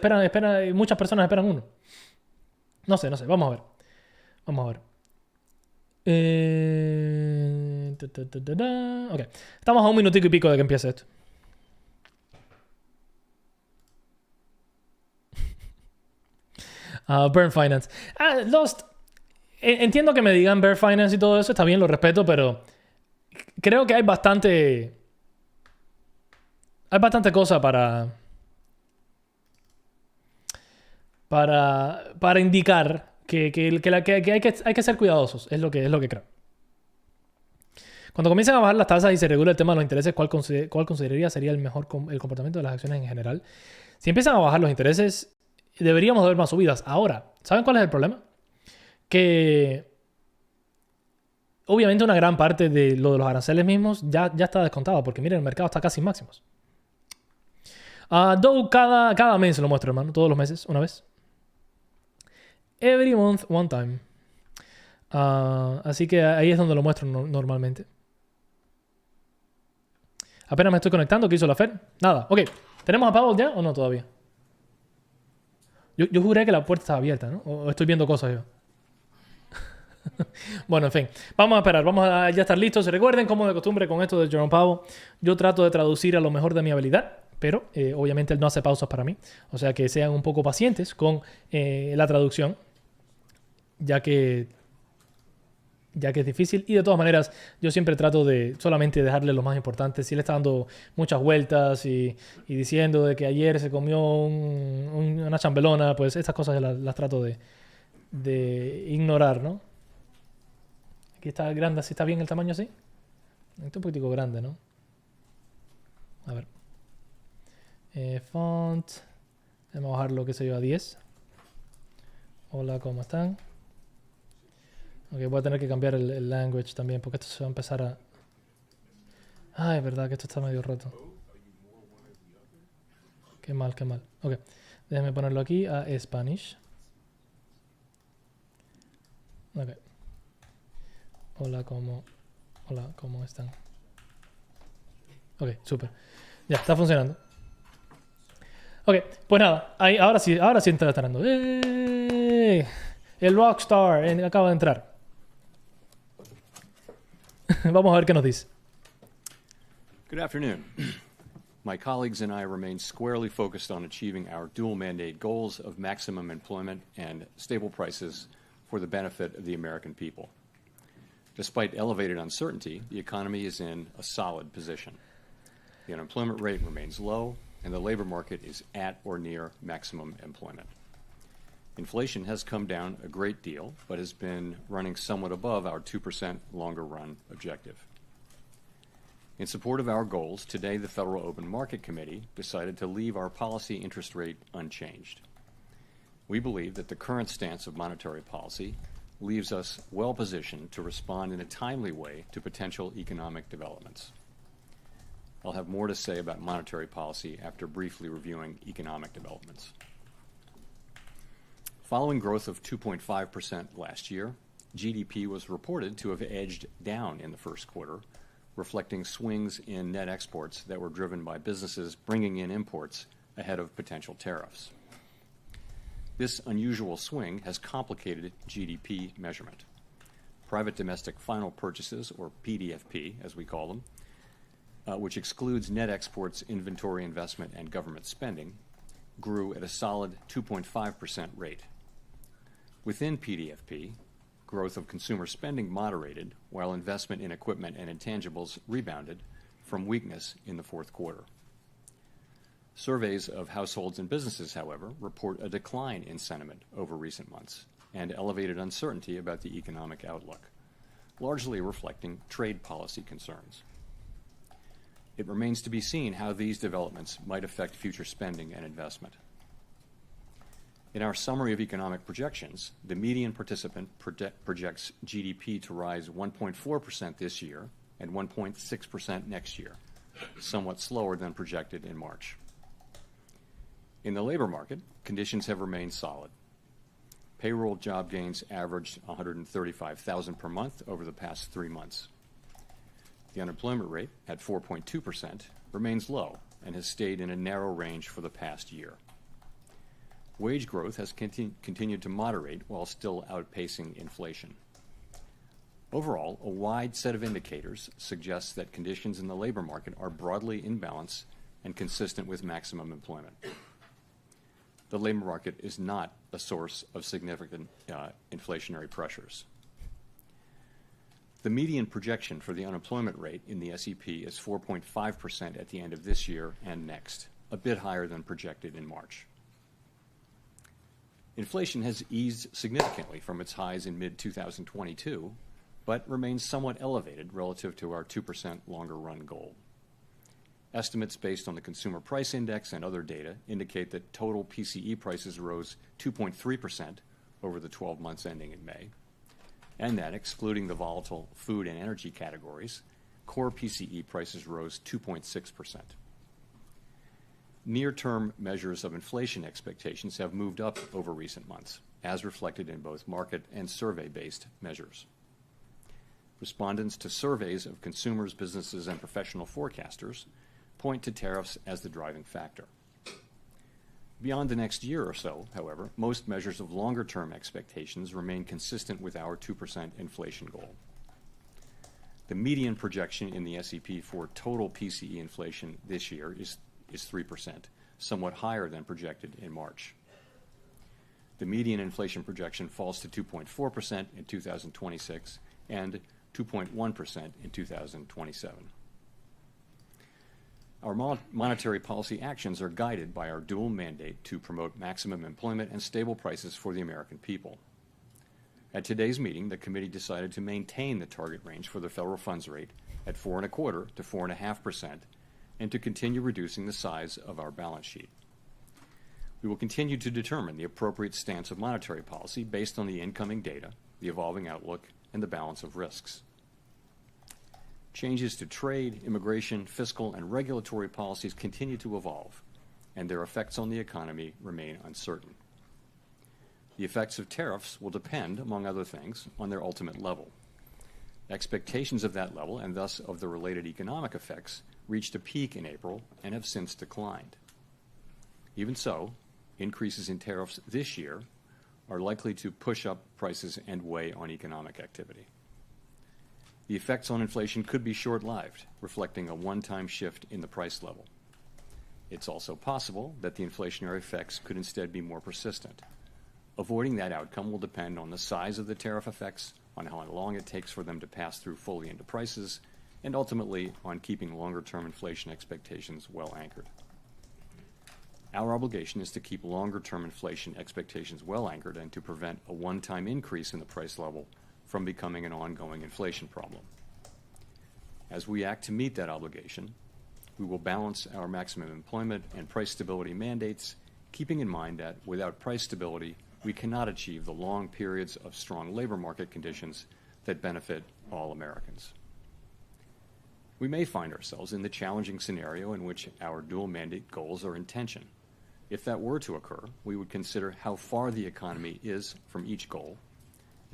muchas personas esperan uno. No sé. Vamos a ver. Ok. Estamos a 1 minutico y pico de que empiece esto. Burn Finance. Lost. Entiendo que me digan Bear Finance y todo eso. Está bien, lo respeto, pero creo que hay bastante cosa para indicar que hay que ser cuidadosos. Es lo que creo. Cuando comiencen a bajar las tasas y se regula el tema de los intereses, ¿cuál consideraría sería el mejor el comportamiento de las acciones en general? Si empiezan a bajar los intereses, deberíamos ver más subidas. Ahora, ¿saben cuál es el problema? Que obviamente una gran parte de lo de los aranceles mismos ya está descontado, porque miren, el mercado está casi en máximos. Dow cada mes lo muestro, hermano, todos los meses, una vez. Every month, one time. Así que ahí es donde lo muestro normalmente. Apenas me estoy conectando. ¿Qué hizo la Fern? Nada. Ok. ¿Tenemos a Powell ya o no todavía? Yo juré que la puerta estaba abierta, ¿no? O estoy viendo cosas yo. Bueno, en fin. Vamos a esperar. Vamos a ya estar listos. Recuerden, como de costumbre con esto de Jerome Powell, yo trato de traducir a lo mejor de mi habilidad, pero obviamente él no hace pausas para mí. O sea que sean un poco pacientes con la traducción, ya que es difícil. Y de todas maneras, yo siempre trato de solamente dejarle lo más importante. Si él está dando muchas vueltas y diciendo de que ayer se comió una chambelona, pues estas cosas las trato de ignorar, ¿no? Aquí está grande, así está bien el tamaño así. Está un poquitico grande, ¿no? A ver. Font. Vamos a bajarlo, qué sé yo, a 10. Hola, ¿cómo están? Ok, voy a tener que cambiar el language también, porque esto se va a empezar a... Ay, es verdad que esto está medio roto. Qué mal. Ok, déjenme ponerlo aquí a Spanish. Ok. Hola, ¿cómo están? Ok, súper. Ya, está funcionando. Ok, pues nada, ahora sí está entrando. ¡Eh! El Rockstar acaba de entrar. Vamos a ver qué nos dice. Good afternoon. My colleagues and I remain squarely focused on achieving our dual mandate goals of maximum employment and stable prices for the benefit of the American people. Despite elevated uncertainty, the economy is in a solid position. The unemployment rate remains low, and the labor market is at or near maximum employment. Inflation has come down a great deal, but has been running somewhat above our 2% longer-run objective. In support of our goals, today the Federal Open Market Committee decided to leave our policy interest rate unchanged. We believe that the current stance of monetary policy leaves us well positioned to respond in a timely way to potential economic developments. I'll have more to say about monetary policy after briefly reviewing economic developments. Following growth of 2.5% last year, GDP was reported to have edged down in the first quarter, reflecting swings in net exports that were driven by businesses bringing in imports ahead of potential tariffs. This unusual swing has complicated GDP measurement. private domestic final purchases, or PDFP, as we call them, which excludes net exports, inventory investment, and government spending, grew at a solid 2.5% rate. Within PDFP, growth of consumer spending moderated, while investment in equipment and intangibles rebounded from weakness in the fourth quarter. Surveys of households and businesses, however, report a decline in sentiment over recent months and elevated uncertainty about the economic outlook, largely reflecting trade policy concerns. It remains to be seen how these developments might affect future spending and investment. In our summary of economic projections, the median participant projects GDP to rise 1.4% this year and 1.6% next year, somewhat slower than projected in March. In the labor market, conditions have remained solid. Payroll job gains averaged 135,000 per month over the past 3 months. The unemployment rate, at 4.2%, remains low and has stayed in a narrow range for the past year. Wage growth has continued to moderate while still outpacing inflation. Overall, a wide set of indicators suggests that conditions in the labor market are broadly in balance and consistent with maximum employment. The labor market is not a source of significant inflationary pressures. The median projection for the unemployment rate in the SEP is 4.5% at the end of this year and next, a bit higher than projected in March. Inflation has eased significantly from its highs in mid-2022, but remains somewhat elevated relative to our 2% longer-run goal. Estimates based on the Consumer Price Index and other data indicate that total PCE prices rose 2.3% over the 12 months ending in May, and that, excluding the volatile food and energy categories, core PCE prices rose 2.6%. Near-term measures of inflation expectations have moved up over recent months, as reflected in both market and survey-based measures. Respondents to surveys of consumers, businesses, and professional forecasters point to tariffs as the driving factor. Beyond the next year or so, however, most measures of longer-term expectations remain consistent with our 2% inflation goal. The median projection in the SEP for total PCE inflation this year is 3%, somewhat higher than projected in March. The median inflation projection falls to 2.4% in 2026 and 2.1% in 2027. Our monetary policy actions are guided by our dual mandate to promote maximum employment and stable prices for the American people. At today's meeting, the committee decided to maintain the target range for the federal funds rate at 4.25% to 4.5%, and to continue reducing the size of our balance sheet. We will continue to determine the appropriate stance of monetary policy based on the incoming data, the evolving outlook, and the balance of risks. Changes to trade, immigration, fiscal, and regulatory policies continue to evolve, and their effects on the economy remain uncertain. The effects of tariffs will depend, among other things, on their ultimate level. Expectations of that level, and thus of the related economic effects, reached a peak in April and have since declined. Even so, increases in tariffs this year are likely to push up prices and weigh on economic activity. The effects on inflation could be short-lived, reflecting a one-time shift in the price level. It's also possible that the inflationary effects could instead be more persistent. Avoiding that outcome will depend on the size of the tariff effects, on how long it takes for them to pass through fully into prices, and ultimately on keeping longer-term inflation expectations well anchored. Our obligation is to keep longer-term inflation expectations well anchored and to prevent a one-time increase in the price level from becoming an ongoing inflation problem. As we act to meet that obligation, we will balance our maximum employment and price stability mandates, keeping in mind that without price stability, we cannot achieve the long periods of strong labor market conditions that benefit all Americans. We may find ourselves in the challenging scenario in which our dual mandate goals are in tension. If that were to occur, we would consider how far the economy is from each goal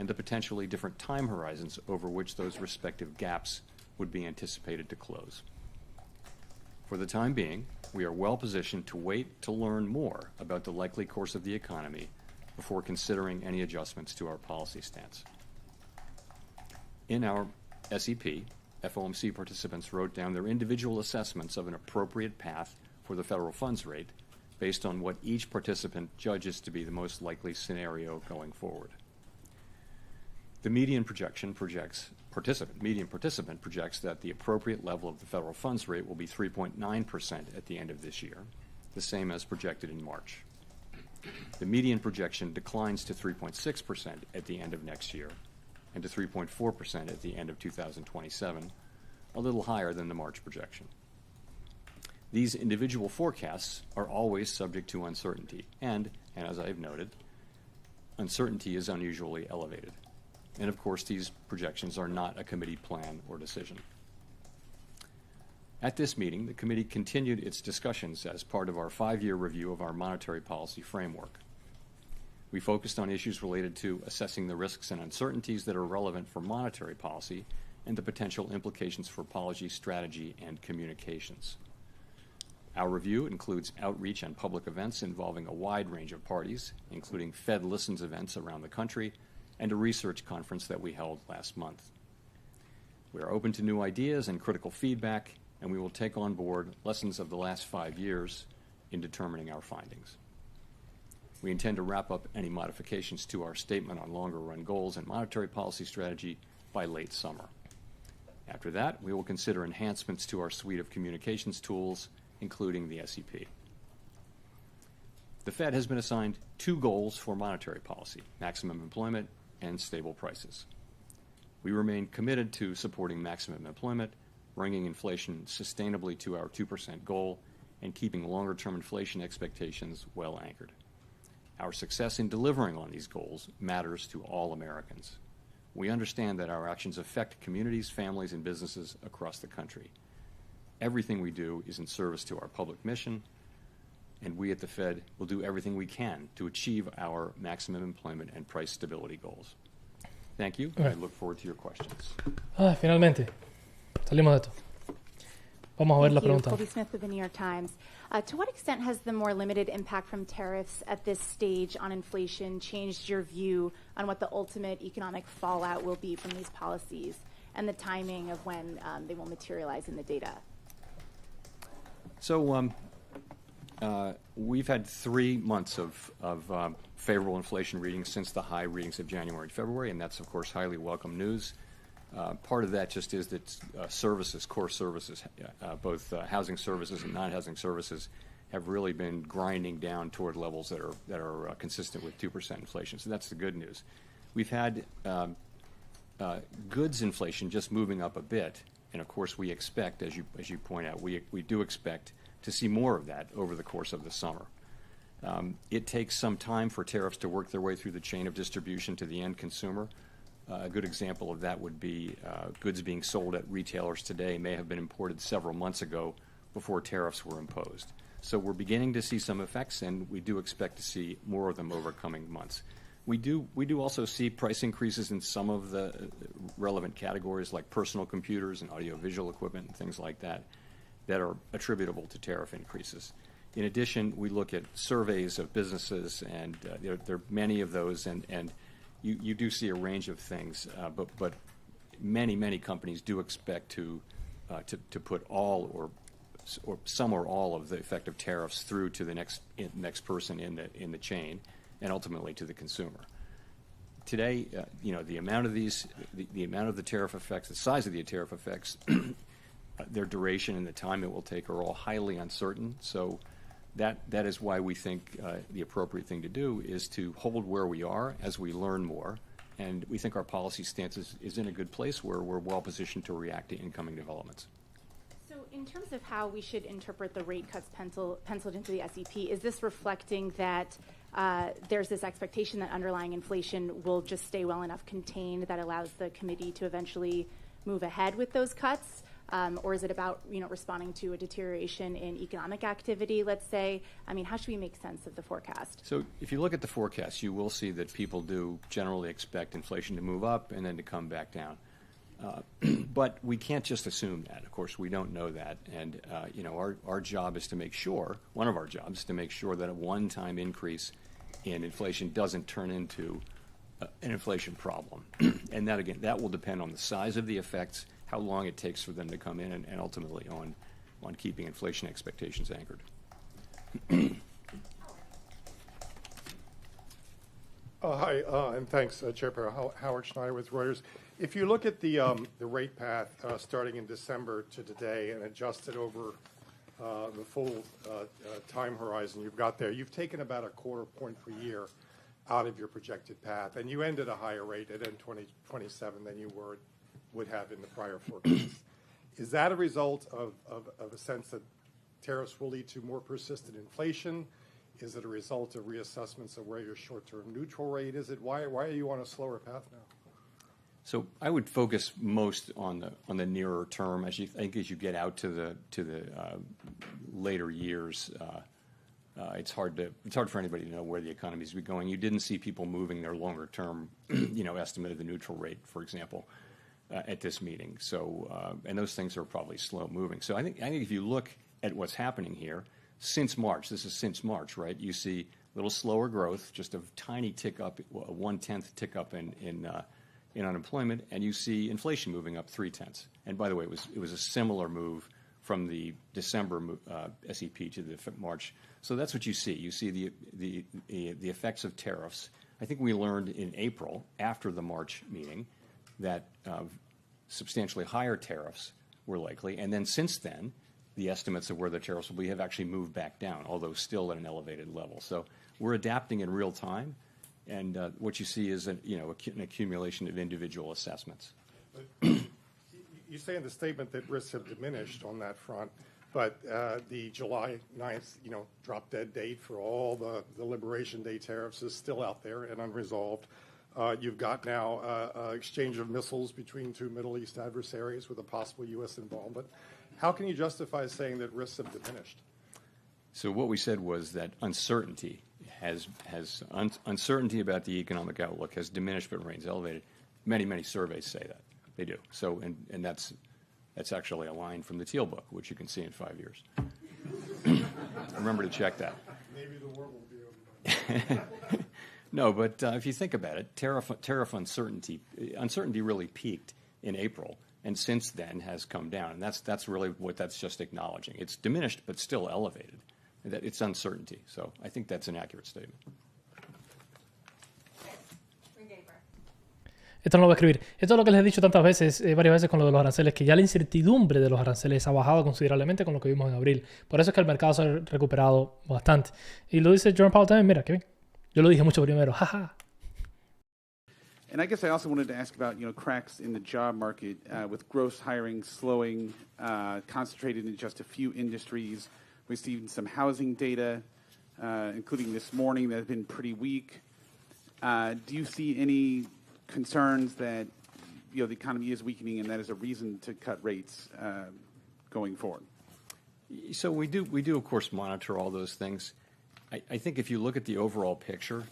and the potentially different time horizons over which those respective gaps would be anticipated to close. For the time being, we are well positioned to wait to learn more about the likely course of the economy before considering any adjustments to our policy stance. In our SEP, FOMC participants wrote down their individual assessments of an appropriate path for the federal funds rate based on what each participant judges to be the most likely scenario going forward. The median participant projects that the appropriate level of the federal funds rate will be 3.9% at the end of this year, the same as projected in March. The median projection declines to 3.6% at the end of next year and to 3.4% at the end of 2027, a little higher than the March projection. These individual forecasts are always subject to uncertainty, and as I've noted, uncertainty is unusually elevated. And of course, these projections are not a committee plan or decision. At this meeting, the committee continued its discussions as part of our 5-year review of our monetary policy framework. We focused on issues related to assessing the risks and uncertainties that are relevant for monetary policy and the potential implications for policy, strategy, and communications. Our review includes outreach and public events involving a wide range of parties, including Fed Listens events around the country and a research conference that we held last month. We are open to new ideas and critical feedback, and we will take on board lessons of the last 5 years in determining our findings. We intend to wrap up any modifications to our statement on longer-run goals and monetary policy strategy by late summer. After that, we will consider enhancements to our suite of communications tools, including the SEP. The Fed has been assigned 2 goals for monetary policy: maximum employment and stable prices. We remain committed to supporting maximum employment, bringing inflation sustainably to our 2% goal, and keeping longer-term inflation expectations well anchored. Our success in delivering on these goals matters to all Americans. We understand that our actions affect communities, families, and businesses across the country. Everything we do is in service to our public mission, and we at the Fed will do everything we can to achieve our maximum employment and price stability goals. Thank you, and I look forward to your questions. Finalmente, salimos de esto. Vamos a ver la pregunta. Colby Smith with the New York Times. To what extent has the more limited impact from tariffs at this stage on inflation changed your view on what the ultimate economic fallout will be from these policies and the timing of when they will materialize in the data? So we've had 3 months of favorable inflation readings since the high readings of January and February, and that's, of course, highly welcome news. Part of that just is that services, core services, both housing services and non-housing services, have really been grinding down toward levels that are consistent with 2% inflation. So that's the good news. We've had goods inflation just moving up a bit, and of course we expect, as you point out, we do expect to see more of that over the course of the summer. It takes some time for tariffs to work their way through the chain of distribution to the end consumer. A good example of that would be goods being sold at retailers today may have been imported several months ago before tariffs were imposed. So we're beginning to see some effects, and we do expect to see more of them over coming months. We do also see price increases in some of the relevant categories like personal computers and audiovisual equipment and things like that that are attributable to tariff increases. In addition, we look at surveys of businesses, and there are many of those, and you do see a range of things, but many companies do expect to put all or some or all of the effect of tariffs through to the next person in the chain, and ultimately to the consumer. Today, the amount of the amount of the tariff effects, the size of the tariff effects, their duration and the time it will take are all highly uncertain. So that is why we think the appropriate thing to do is to hold where we are as we learn more, and we think our policy stance is in a good place where we're well positioned to react to incoming developments. So in terms of how we should interpret the rate cuts penciled into the SEP, is this reflecting that there's this expectation that underlying inflation will just stay well enough contained that allows the committee to eventually move ahead with those cuts? Or is it about responding to a deterioration in economic activity, let's say? I mean, how should we make sense of the forecast? So if you look at the forecast, you will see that people do generally expect inflation to move up and then to come back down. But we can't just assume that. Of course, we don't know that. And our job is to make sure, one of our jobs is to make sure that a one-time increase in inflation doesn't turn into an inflation problem. And that, again, that will depend on the size of the effects, how long it takes for them to come in, and ultimately on keeping inflation expectations anchored. Hi, and thanks, Chair Perry. Howard Schneider with Reuters. If you look at the rate path starting in December to today and adjust it over the full time horizon you've got there, you've taken about a quarter point per year out of your projected path, and you end at a higher rate at end 2027 than you would have in the prior forecast. Is that a result of a sense that tariffs will lead to more persistent inflation? Is it a result of reassessments of where your short-term neutral rate is? Why are you on a slower path now? So I would focus most on the nearer term. As you get out to the later years, it's hard for anybody to know where the economy is going. You didn't see people moving their longer term, estimate of the neutral rate, for example, at this meeting. So and those things are probably slow moving. So I think if you look at what's happening here since March, this is since March, right? You see a little slower growth, just a tiny tick up, a 1/10 tick up in unemployment, and you see inflation moving up 0.3. And by the way, it was a similar move from the December SEP to the March. So that's what you see. You see the effects of tariffs. I think we learned in April, after the March meeting, that substantially higher tariffs were likely. And then since then, the estimates of where the tariffs will be have actually moved back down, although still at an elevated level. So we're adapting in real time. And what you see is an accumulation of individual assessments. You say in the statement that risks have diminished on that front, but the July 9th, drop dead date for all the Liberation Day tariffs is still out there and unresolved. You've got now exchange of missiles between two Middle East adversaries with a possible U.S. involvement. How can you justify saying that risks have diminished? So what we said was that uncertainty uncertainty about the economic outlook has diminished but remains elevated. Many surveys say that. They do. So and that's actually a line from the Teal book, which you can see in 5 years. Remember to check that. Maybe the world will be over. No, but if you think about it, tariff uncertainty really peaked in April, and since then has come down, and that's really what that's just acknowledging. It's diminished, but still elevated. That it's uncertainty. So I think that's an accurate statement. Esto no lo voy a escribir. Esto es lo que les he dicho tantas veces, varias veces con lo de los aranceles, que ya la incertidumbre de los aranceles ha bajado considerablemente con lo que vimos en abril. Por eso es que el mercado se ha recuperado bastante. Y lo dice Jerome Powell también. Mira, Kevin. Yo lo dije mucho primero. Jaja. And I guess I also wanted to ask about, cracks in the job market with gross hiring slowing, concentrated in just a few industries. We've seen some housing data, including this morning, that has been pretty weak. Do you see any concerns that the economy is weakening and that is a reason to cut rates going forward? So we do of course monitor all those things. I think if you look at the overall picture,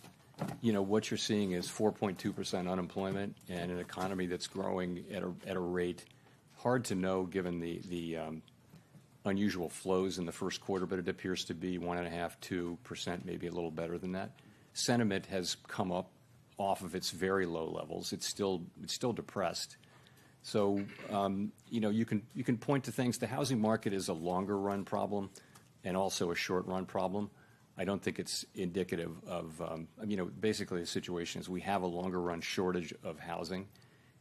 what you're seeing is 4.2% unemployment and an economy that's growing at a rate hard to know given the unusual flows in the first quarter, but it appears to be 1.5–2%, maybe a little better than that. Sentiment has come up off of its very low levels. It's still depressed. So you can point to things. The housing market is a longer run problem and also a short run problem. I don't think it's indicative of basically the situation is we have a longer run shortage of housing,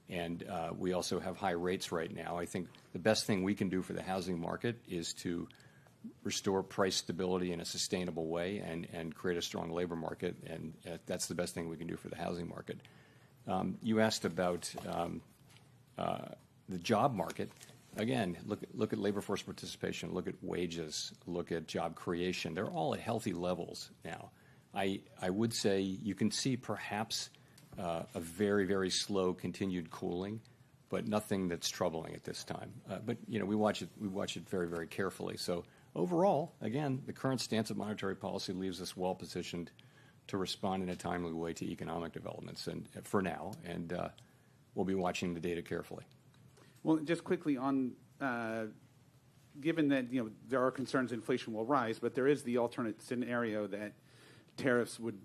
and we also have high rates right now. I think the best thing we can do for the housing market is to restore price stability in a sustainable way and create a strong labor market, and that's the best thing we can do for the housing market. You asked about the job market. Again, look at labor force participation, look at wages, look at job creation. They're all at healthy levels now. I would say you can see perhaps a very, very slow continued cooling, but nothing that's troubling at this time. But we watch it very, very carefully. So overall, again, the current stance of monetary policy leaves us well positioned to respond in a timely way to economic developments, and for now, and we'll be watching the data carefully. Well, just quickly on, given that there are concerns inflation will rise, but there is the alternate scenario that tariffs would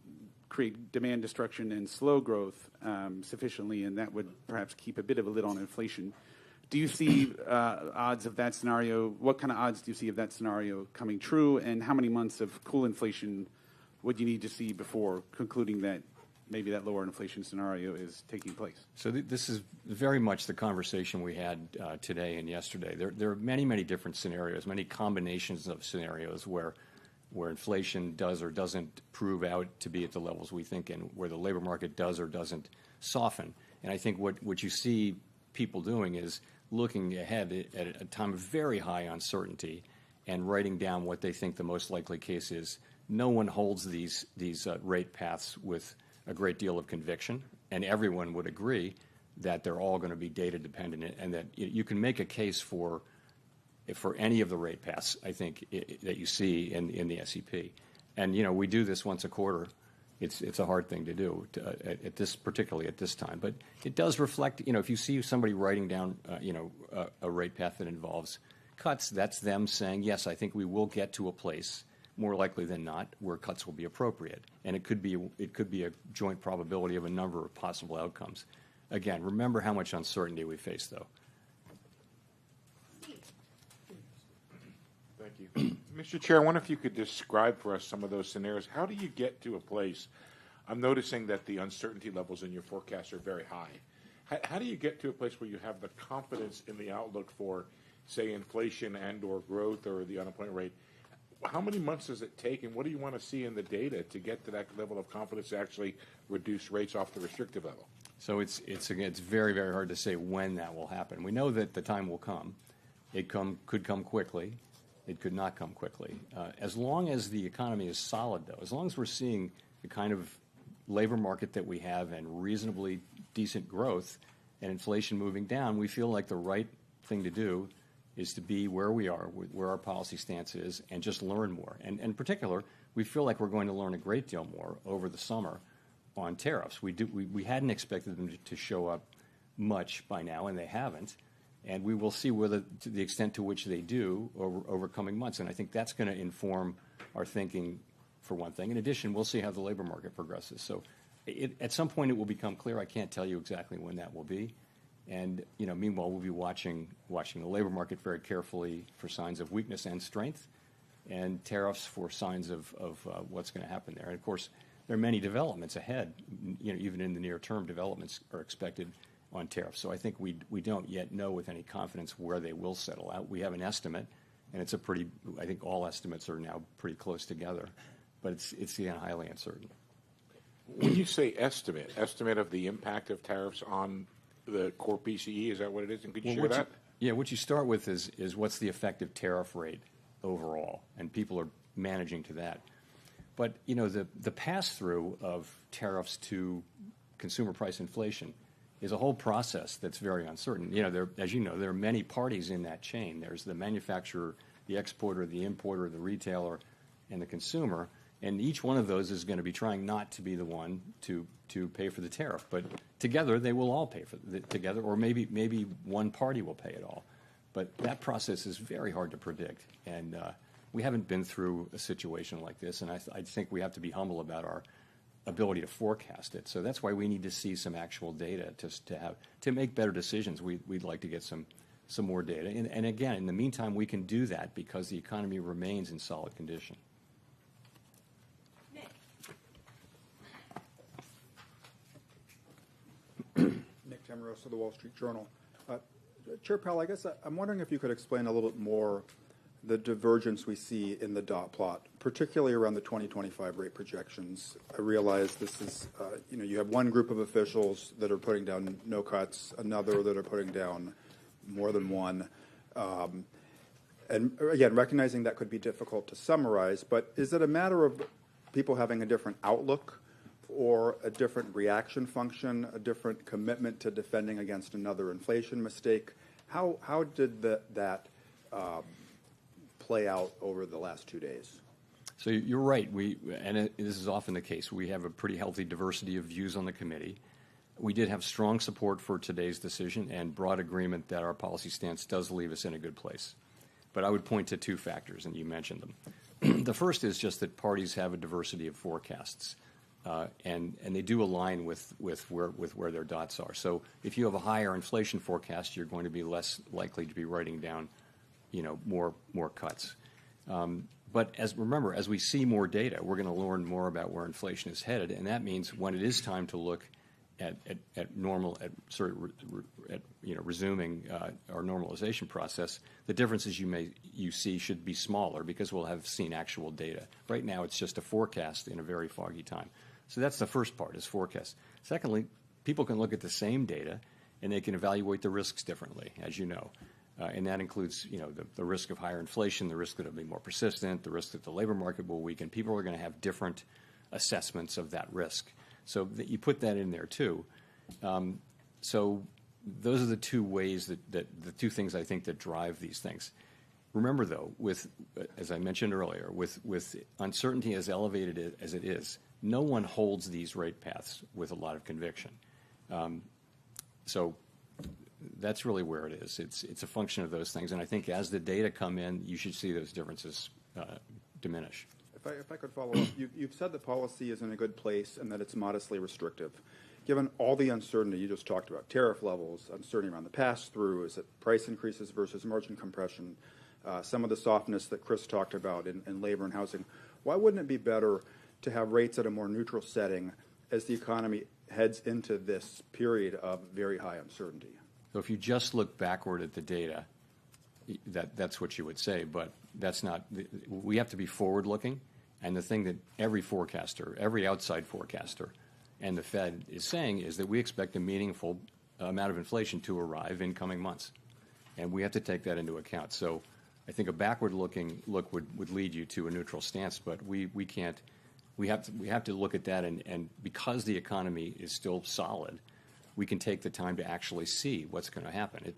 create demand destruction and slow growth sufficiently, and that would perhaps keep a bit of a lid on inflation. Do you see odds of that scenario? What kind of odds do you see of that scenario coming true, and how many months of cool inflation would you need to see before concluding that maybe that lower inflation scenario is taking place? So this is very much the conversation we had today and yesterday. There are many, many different scenarios, many combinations of scenarios where inflation does or doesn't prove out to be at the levels we think, and where the labor market does or doesn't soften. And I think what you see people doing is looking ahead at a time of very high uncertainty and writing down what they think the most likely case is. No one holds these rate paths with a great deal of conviction, and everyone would agree that they're all going to be data dependent, and that you can make a case for any of the rate paths, I think, that you see in the SEP. And, we do this once a quarter. It's a hard thing to do particularly at this time. But it does reflect, if you see somebody writing down, a rate path that involves cuts, that's them saying, yes, I think we will get to a place, more likely than not, where cuts will be appropriate. And it could be a joint probability of a number of possible outcomes. Again, remember how much uncertainty we face, though. Thank you. Mr. Chair, I wonder if you could describe for us some of those scenarios. How do you get to a place? I'm noticing that the uncertainty levels in your forecast are very high. How do you get to a place where you have the confidence in the outlook for, say, inflation and or growth or the unemployment rate? How many months does it take, and what do you want to see in the data to get to that level of confidence to actually reduce rates off the restrictive level? So it's very, very hard to say when that will happen. We know that the time will come. It could come quickly. It could not come quickly. As long as the economy is solid, though, as long as we're seeing the kind of labor market that we have and reasonably decent growth and inflation moving down, we feel like the right thing to do is to be where we are, where our policy stance is, and just learn more. And in particular, we feel like we're going to learn a great deal more over the summer on tariffs. We hadn't expected them to show up much by now, and they haven't. And we will see to the extent to which they do over coming months. And I think that's going to inform our thinking, for one thing. In addition, we'll see how the labor market progresses. So at some point it will become clear. I can't tell you exactly when that will be. And, meanwhile, we'll be watching the labor market very carefully for signs of weakness and strength, and tariffs for signs of what's going to happen there. And, of course, there are many developments ahead. Even in the near term, developments are expected on tariffs. So I think we don't yet know with any confidence where they will settle out. We have an estimate, and I think all estimates are now pretty close together, but it's highly uncertain. When you say estimate of the impact of tariffs on the core PCE, is that what it is? And could you share that? What you start with is what's the effective tariff rate overall, and people are managing to that. But, the pass-through of tariffs to consumer price inflation is a whole process that's very uncertain. As you know, there are many parties in that chain. There's the manufacturer, the exporter, the importer, the retailer, and the consumer. And each one of those is going to be trying not to be the one to pay for the tariff. But together, they will all pay for it together, or maybe one party will pay it all. But that process is very hard to predict. And we haven't been through a situation like this. And I think we have to be humble about our ability to forecast it. So that's why we need to see some actual data to make better decisions. We'd like to get some more data. And again, in the meantime, we can do that because the economy remains in solid condition. Nick Tamarosa, the Wall Street Journal. Chair Powell, I guess I'm wondering if you could explain a little bit more the divergence we see in the dot plot, particularly around the 2025 rate projections. I realize this is, you have one group of officials that are putting down no cuts, another that are putting down more than one. And again, recognizing that could be difficult to summarize, but is it a matter of people having a different outlook or a different reaction function, a different commitment to defending against another inflation mistake? How did that play out over the last 2 days? So you're right. This is often the case. We have a pretty healthy diversity of views on the committee. We did have strong support for today's decision and broad agreement that our policy stance does leave us in a good place. But I would point to two factors, and you mentioned them. The first is just that parties have a diversity of forecasts. and they do align with where their dots are. So if you have a higher inflation forecast, you're going to be less likely to be writing down, more cuts. But remember, as we see more data, we're going to learn more about where inflation is headed, and that means when it is time to look at resuming our normalization process, the differences you see should be smaller because we'll have seen actual data. Right now, it's just a forecast in a very foggy time. So that's the first part, is forecast. Secondly, people can look at the same data and they can evaluate the risks differently, as you know. And that includes, the risk of higher inflation, the risk that it'll be more persistent, the risk that the labor market will weaken. People are going to have different assessments of that risk. So that you put that in there too. So those are the two ways that the two things I think that drive these things. Remember though, as I mentioned earlier, with uncertainty as elevated as it is, no one holds these rate paths with a lot of conviction. So that's really where it is. It's a function of those things, and I think as the data come in, you should see those differences diminish. If I could follow up, you've said the policy is in a good place and that it's modestly restrictive. Given all the uncertainty you just talked about, tariff levels, uncertainty around the pass-through, is it price increases versus margin compression, some of the softness that Chris talked about in labor and housing, why wouldn't it be better to have rates at a more neutral setting as the economy heads into this period of very high uncertainty? So if you just look backward at the data, that's what you would say, but that's not. We have to be forward-looking, and the thing that every forecaster, every outside forecaster, and the Fed is saying is that we expect a meaningful amount of inflation to arrive in coming months, and we have to take that into account. So I think a backward-looking look would lead you to a neutral stance, but we can't. We have to look at that, and because the economy is still solid, we can take the time to actually see what's going to happen.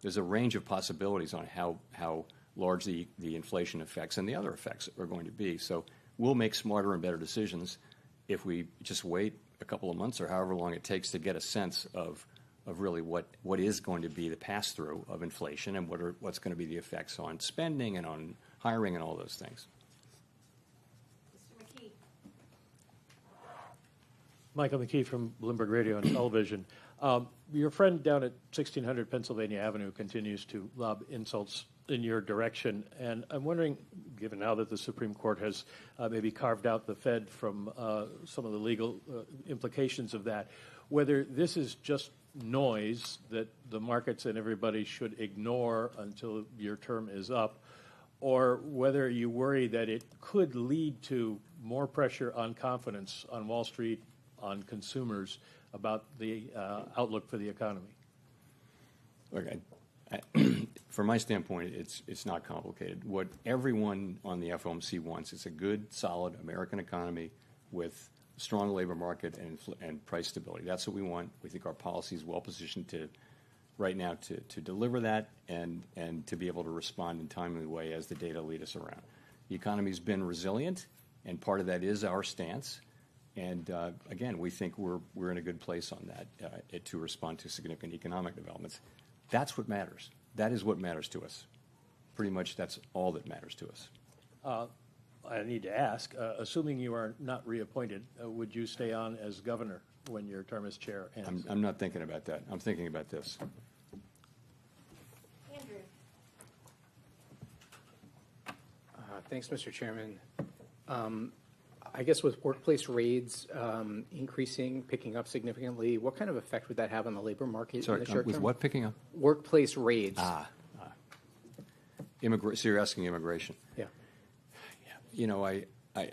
There's a range of possibilities on how large the inflation effects and the other effects are going to be. So we'll make smarter and better decisions if we just wait a couple of months or however long it takes to get a sense of really what is going to be the pass-through of inflation and what's going to be the effects on spending and on hiring and all those things. Michael McKee from Bloomberg Radio and Television. Your friend down at 1600 Pennsylvania Avenue continues to lob insults in your direction, and I'm wondering, given now that the Supreme Court has maybe carved out the Fed from some of the legal implications of that, whether this is just noise that the markets and everybody should ignore until your term is up, or whether you worry that it could lead to more pressure on confidence on Wall Street, on consumers, about the outlook for the economy. Okay. From my standpoint, it's not complicated. What everyone on the FOMC wants is a good, solid American economy with a strong labor market and price stability. That's what we want. We think our policy is well positioned right now to deliver that and to be able to respond in a timely way as the data lead us around. The economy's been resilient, and part of that is our stance. And again, we think we're in a good place on that to respond to significant economic developments. That's what matters. That is what matters to us. Pretty much that's all that matters to us. I need to ask, assuming you are not reappointed, would you stay on as governor when your term as chair ends? I'm not thinking about that. I'm thinking about this. Andrew. Thanks, Mr. Chairman. I guess with workplace raids increasing, picking up significantly, what kind of effect would that have on the labor market in the short term? With what picking up? Workplace raids. So you're asking immigration? Yeah. You know, I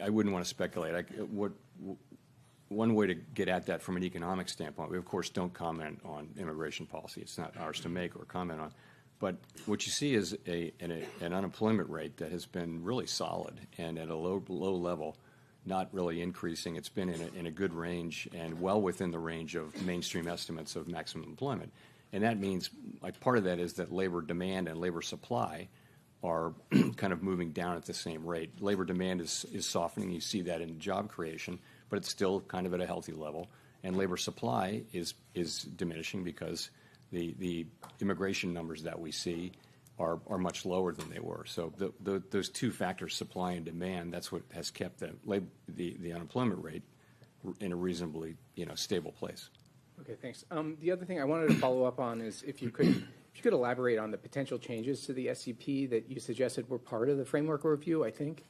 wouldn't want to speculate. One way to get at that from an economic standpoint, we of course don't comment on immigration policy. It's not ours to make or comment on. But what you see is an unemployment rate that has been really solid and at a low level, not really increasing. It's been in a good range and well within the range of mainstream estimates of maximum employment. And that means, like, part of that is that labor demand and labor supply are kind of moving down at the same rate. Labor demand is softening. You see that in job creation, but it's still kind of at a healthy level. And labor supply is diminishing because the immigration numbers that we see are much lower than they were. So those two factors, supply and demand, that's what has kept the unemployment rate in a reasonably stable place. Okay, thanks. The other thing I wanted to follow up on is if you could elaborate on the potential changes to the SEP that you suggested were part of the framework review, I think.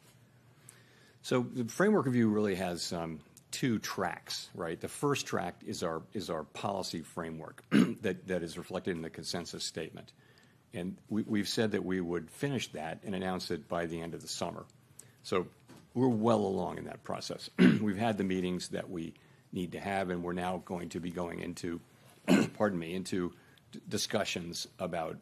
So the framework review really has two tracks, right? The first track is our policy framework that is reflected in the consensus statement. And we've said that we would finish that and announce it by the end of the summer. So we're well along in that process. We've had the meetings that we need to have, and we're now going to be going into, into discussions about,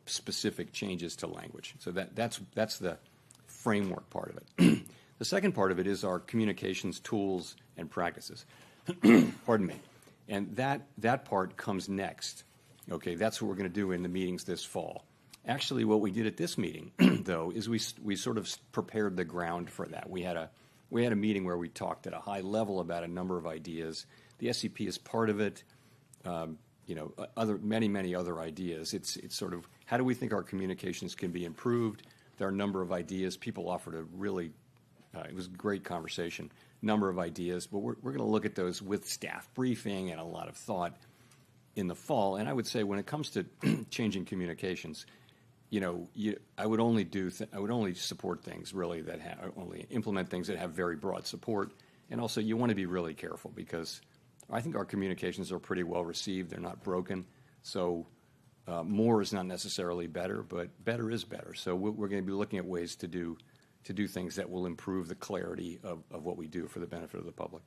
specific changes to language. So that's the framework part of it. The second part of it is our communications tools and practices. And that part comes next. Okay, that's what we're going to do in the meetings this fall. Actually, what we did at this meeting, though, is we sort of prepared the ground for that. We had a meeting where we talked at a high level about a number of ideas. The SEP is part of it. Many other ideas. It's sort of how do we think our communications can be improved? There are a number of ideas. People offered a really it was a great conversation. Number of ideas, but we're going to look at those with staff briefing and a lot of thought in the fall. And I would say when it comes to changing communications, I would only support things really that only implement things that have very broad support. And also you want to be really careful because I think our communications are pretty well received. They're not broken. So more is not necessarily better, but better is better. So we're going to be looking at ways to do things that will improve the clarity of what we do for the benefit of the public.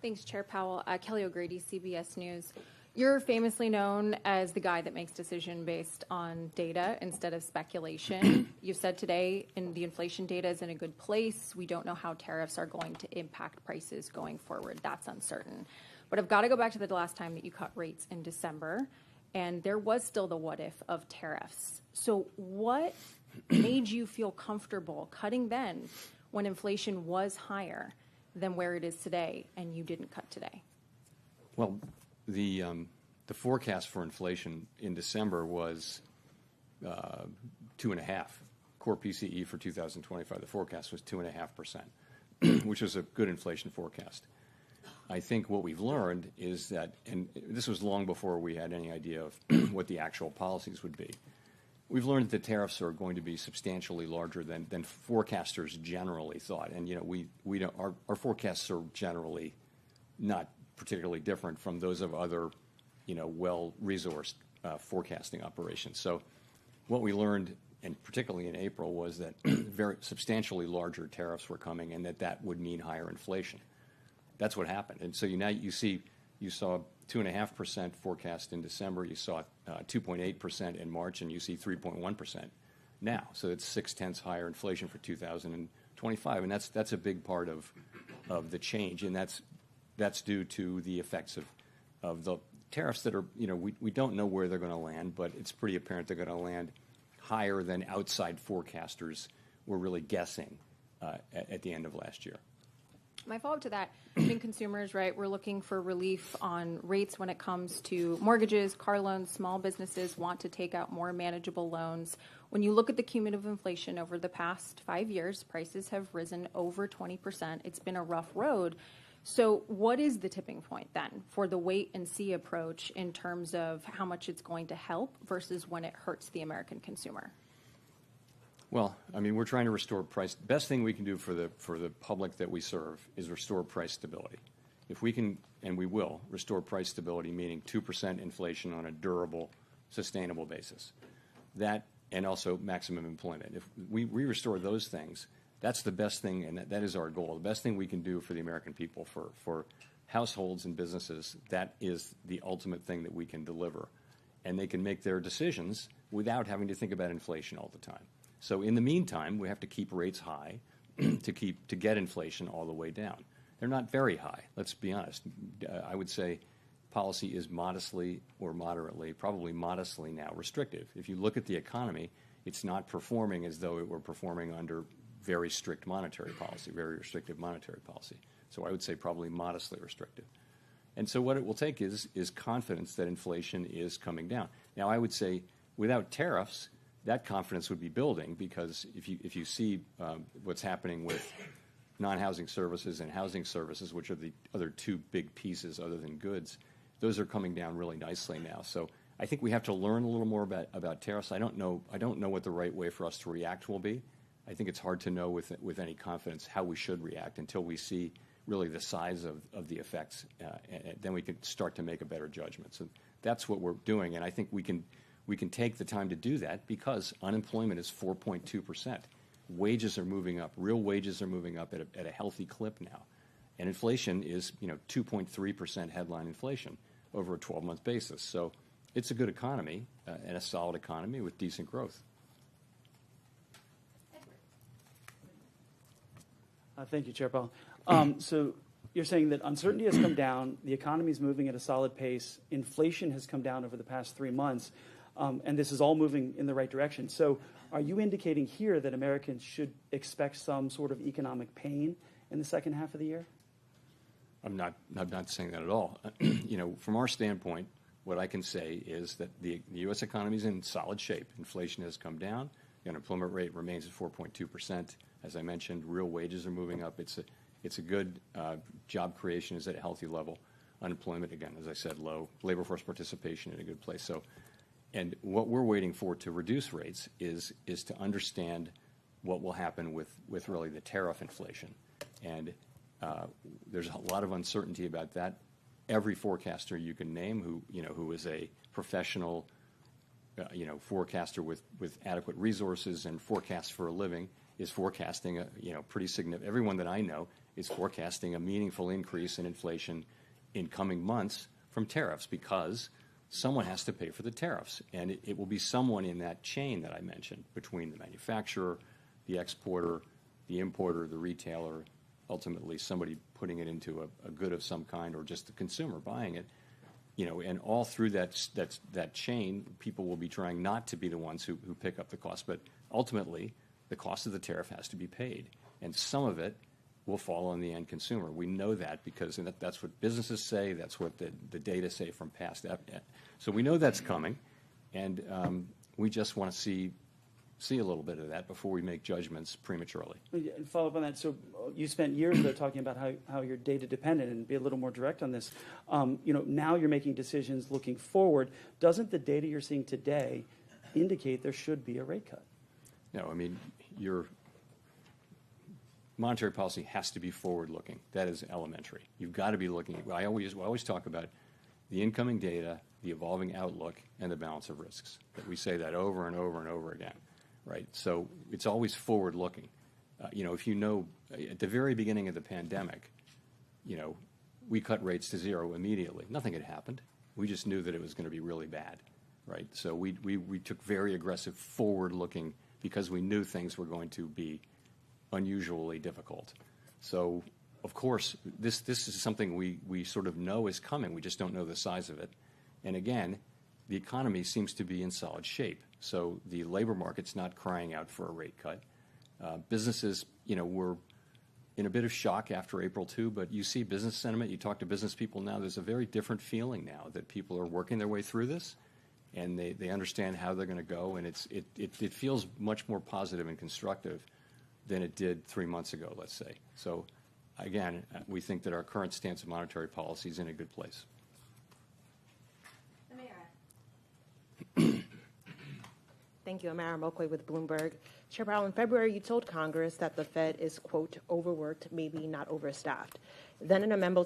Thanks, Chair Powell. Kelly O'Grady, CBS News. You're famously known as the guy that makes decision based on data instead of speculation. You've said today the inflation data is in a good place. We don't know how tariffs are going to impact prices going forward. That's uncertain. But I've got to go back to the last time that you cut rates in December, and there was still the what if of tariffs. So what made you feel comfortable cutting then when inflation was higher than where it is today and you didn't cut today? Well, the forecast for inflation in December was 2.5%. Core PCE for 2025, the forecast was 2.5%, which was a good inflation forecast. I think what we've learned is that, and this was long before we had any idea of what the actual policies would be, we've learned that tariffs are going to be substantially larger than forecasters generally thought. And we don't, our forecasts are generally not particularly different from those of other well-resourced forecasting operations. So what we learned, and particularly in April, was that very substantially larger tariffs were coming, and that would mean higher inflation. That's what happened. And so you saw 2.5% forecast in December, you saw 2.8% in March, and you see 3.1% now. So it's 0.6 higher inflation for 2025, and that's a big part of the change, and that's due to the effects of the tariffs that are, we don't know where they're going to land, but it's pretty apparent they're going to land higher than outside forecasters were really guessing at the end of last year. My follow-up to that, I think consumers, right, we're looking for relief on rates when it comes to mortgages, car loans. Small businesses want to take out more manageable loans. When you look at the cumulative inflation over the past 5 years, prices have risen over 20%. It's been a rough road. So what is the tipping point then for the wait and see approach in terms of how much it's going to help versus when it hurts the American consumer? Well, I mean, we're trying to restore price. Best thing we can do for the public that we serve is restore price stability. If we can, and we will, restore price stability, meaning 2% inflation on a durable, sustainable basis. That, and also maximum employment. If we restore those things, that's the best thing, and that is our goal. The best thing we can do for the American people, for households and businesses, that is the ultimate thing that we can deliver. And they can make their decisions without having to think about inflation all the time. So in the meantime, we have to keep rates high to get inflation all the way down. They're not very high, let's be honest. I would say policy is modestly or moderately, probably modestly now restrictive. If you look at the economy, it's not performing as though it were performing under very strict monetary policy, very restrictive monetary policy. So I would say probably modestly restrictive. And so what it will take is confidence that inflation is coming down. Now, I would say without tariffs, that confidence would be building, because if you see what's happening with non-housing services and housing services, which are the other two big pieces other than goods, those are coming down really nicely now. So I think we have to learn a little more about tariffs. I don't know what the right way for us to react will be. I think it's hard to know with any confidence how we should react until we see really the size of the effects, and then we can start to make a better judgment. So that's what we're doing, and I think we can take the time to do that because unemployment is 4.2%. Wages are moving up. Real wages are moving up at a healthy clip now, and inflation is 2.3% headline inflation over a 12-month basis. So it's a good economy and a solid economy with decent growth. Thank you, Chair Powell. So you're saying that uncertainty has come down, the economy is moving at a solid pace, inflation has come down over the past 3 months, and this is all moving in the right direction. So are you indicating here that Americans should expect some sort of economic pain in the second half of the year? I'm not saying that at all. From our standpoint, what I can say is that the U.S. economy is in solid shape. Inflation has come down. The unemployment rate remains at 4.2%. As I mentioned, real wages are moving up. It's a good job creation is at a healthy level. Unemployment, again, as I said, low. Labor force participation in a good place. So, and what we're waiting for to reduce rates is to understand what will happen with really the tariff inflation. And there's a lot of uncertainty about that. Every forecaster you can name who is a professional forecaster with adequate resources and forecasts for a living is forecasting a pretty significant. Everyone that I know is forecasting a meaningful increase in inflation in coming months from tariffs, because someone has to pay for the tariffs, and it will be someone in that chain that I mentioned between the manufacturer, the exporter, the importer, the retailer, ultimately somebody putting it into a good of some kind, or just the consumer buying it. And all through that chain, people will be trying not to be the ones who pick up the cost, but ultimately the cost of the tariff has to be paid, and some of it will fall on the end consumer. We know that because that's what businesses say, that's what the data say from past. So we know that's coming, and we just want to see a little bit of that before we make judgments prematurely. And follow up on that. So you spent years though talking about how you're data dependent, and be a little more direct on this. Now you're making decisions looking forward. Doesn't the data you're seeing today indicate there should be a rate cut? No, I mean, your monetary policy has to be forward-looking. That is elementary. You've got to be looking. I always talk about the incoming data, the evolving outlook, and the balance of risks. That we say that over and over and over again, right? So it's always forward-looking. If at the very beginning of the pandemic, we cut rates to zero immediately. Nothing had happened. We just knew that it was going to be really bad, right? So we took very aggressive forward-looking because we knew things were going to be unusually difficult. So, of course, this is something we sort of know is coming. We just don't know the size of it. And again, the economy seems to be in solid shape. So the labor market's not crying out for a rate cut. Businesses, were in a bit of shock after April 2, but you see business sentiment. You talk to business people now. There's a very different feeling now that people are working their way through this, and they understand how they're going to go, and it feels much more positive and constructive than it did 3 months ago, let's say. So, again, we think that our current stance of monetary policy is in a good place. Thank you. Amara Mokwe with Bloomberg. Chair Powell, in February, you told Congress that the Fed is, quote, overworked, maybe not overstaffed. Then in a memo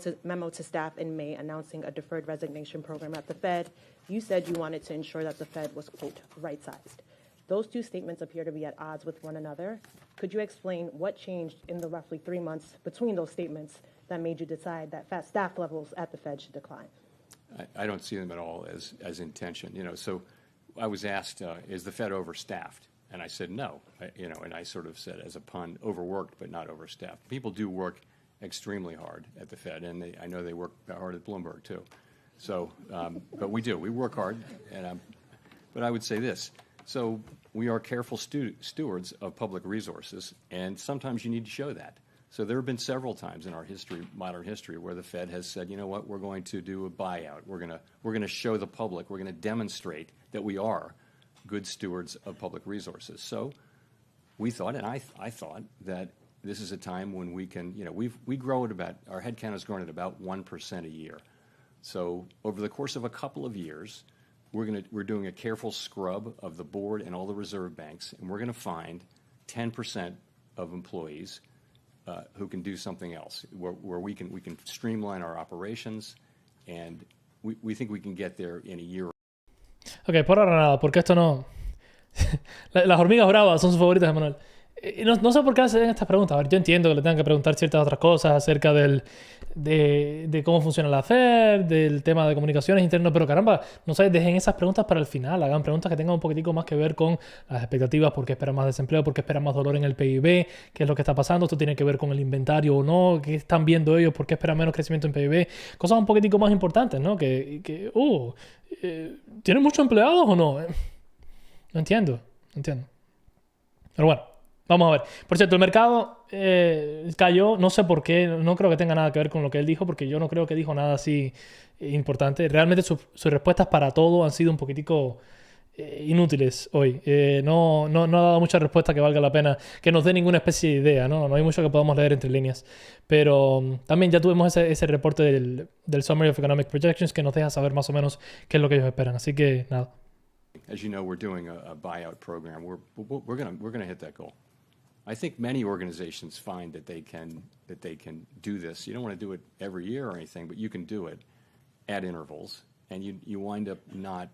to staff in May announcing a deferred resignation program at the Fed, you said you wanted to ensure that the Fed was, quote, right-sized. Those two statements appear to be at odds with one another. Could you explain what changed in the roughly 3 months between those statements that made you decide that staff levels at the Fed should decline? I don't see them at all as intention. So I was asked, is the Fed overstaffed? And I said no. And I sort of said as a pun, overworked but not overstaffed. People do work extremely hard at the Fed, and I know they work hard at Bloomberg too. So, but we do. We work hard. But I would say this. So we are careful stewards of public resources, and sometimes you need to show that. So there have been several times in our history, modern history, where the Fed has said, you know what, we're going to do a buyout. We're going to show the public, we're going to demonstrate that we are good stewards of public resources. So we thought, and I thought, that this is a time when we can, we grow at about, our headcount has grown at about 1% a year. So over the course of a couple of years, we're doing a careful scrub of the board and all the reserve banks, and we're going to find 10% of employees who can do something else, where we can streamline our operations, and we think we can get there in a year. Ok, por ahora nada, porque esto no... Las hormigas bravas son sus favoritas de Manuel. No sé por qué hacen estas preguntas. A ver, yo entiendo que le tengan que preguntar ciertas otras cosas acerca de cómo funciona la Fed, del tema de comunicaciones internas, pero caramba, no sé, dejen esas preguntas para el final. Hagan preguntas que tengan un poquitico más que ver con las expectativas, por qué esperan más desempleo, por qué esperan más dolor en el PIB, qué es lo que está pasando, esto tiene que ver con el inventario o no, qué están viendo ellos, por qué esperan menos crecimiento en PIB, cosas un poquitico más importantes, ¿no? ¿Tienen muchos empleados o no? No entiendo. Pero bueno, vamos a ver. Por cierto, el mercado cayó, no sé por qué, no creo que tenga nada que ver con lo que él dijo, porque yo no creo que dijo nada así importante. Realmente sus respuestas para todo han sido un poquitico inútiles hoy. No ha dado mucha respuesta que valga la pena, que nos dé ninguna especie de idea, ¿no? No hay mucho que podamos leer entre líneas. Pero también ya tuvimos ese reporte del Summary of Economic Projections que nos deja saber más o menos qué es lo que ellos esperan. Así que nada. As you know, we're doing a buyout program. We're going to hit that goal. I think many organizations find that they can do this. You don't want to do it every year or anything, but you can do it at intervals, and you wind up not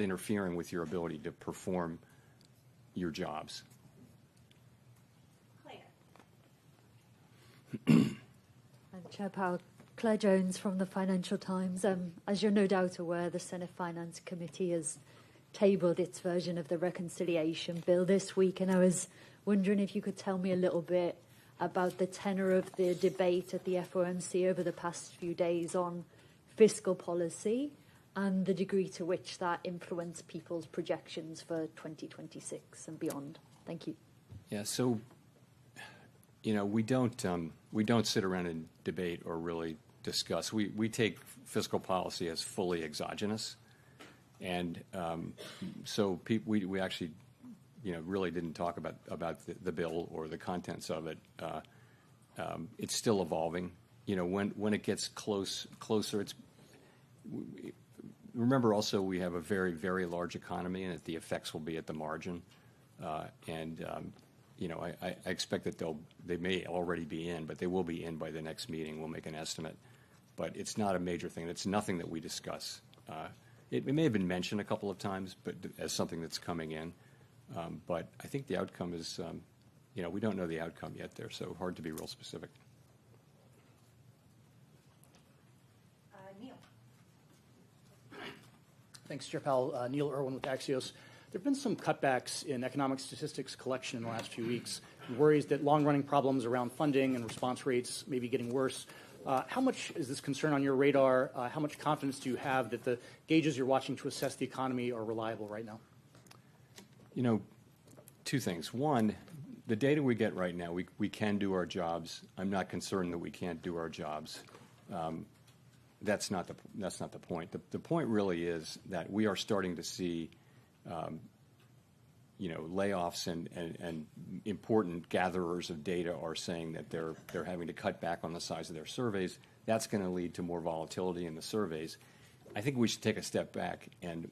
interfering with your ability to perform your jobs. Chair Powell, Claire Jones from the Financial Times. As you're no doubt aware, the Senate Finance Committee has tabled its version of the reconciliation bill this week, and I was wondering if you could tell me a little bit about the tenor of the debate at the FOMC over the past few days on fiscal policy and the degree to which that influenced people's projections for 2026 and beyond. Thank you. Yeah, so we don't sit around and debate or really discuss. We take fiscal policy as fully exogenous, and so we actually really didn't talk about the bill or the contents of it. It's still evolving. When it gets closer, remember also we have a very, very large economy, and that the effects will be at the margin, I expect that they may already be in, but they will be in by the next meeting. We'll make an estimate. But it's not a major thing. It's nothing that we discuss. It may have been mentioned a couple of times, but as something that's coming in. But I think the outcome is, we don't know the outcome yet there, so hard to be real specific. Neil. Thanks, Chair Powell. Neil Irwin with Axios. There have been some cutbacks in economic statistics collection in the last few weeks, worries that long-running problems around funding and response rates may be getting worse. How much is this concern on your radar? How much confidence do you have that the gauges you're watching to assess the economy are reliable right now? Two things. One, the data we get right now, we can do our jobs. I'm not concerned that we can't do our jobs. That's not the point. The point really is that we are starting to see layoffs and important gatherers of data are saying that they're having to cut back on the size of their surveys. That's going to lead to more volatility in the surveys. I think we should take a step back and,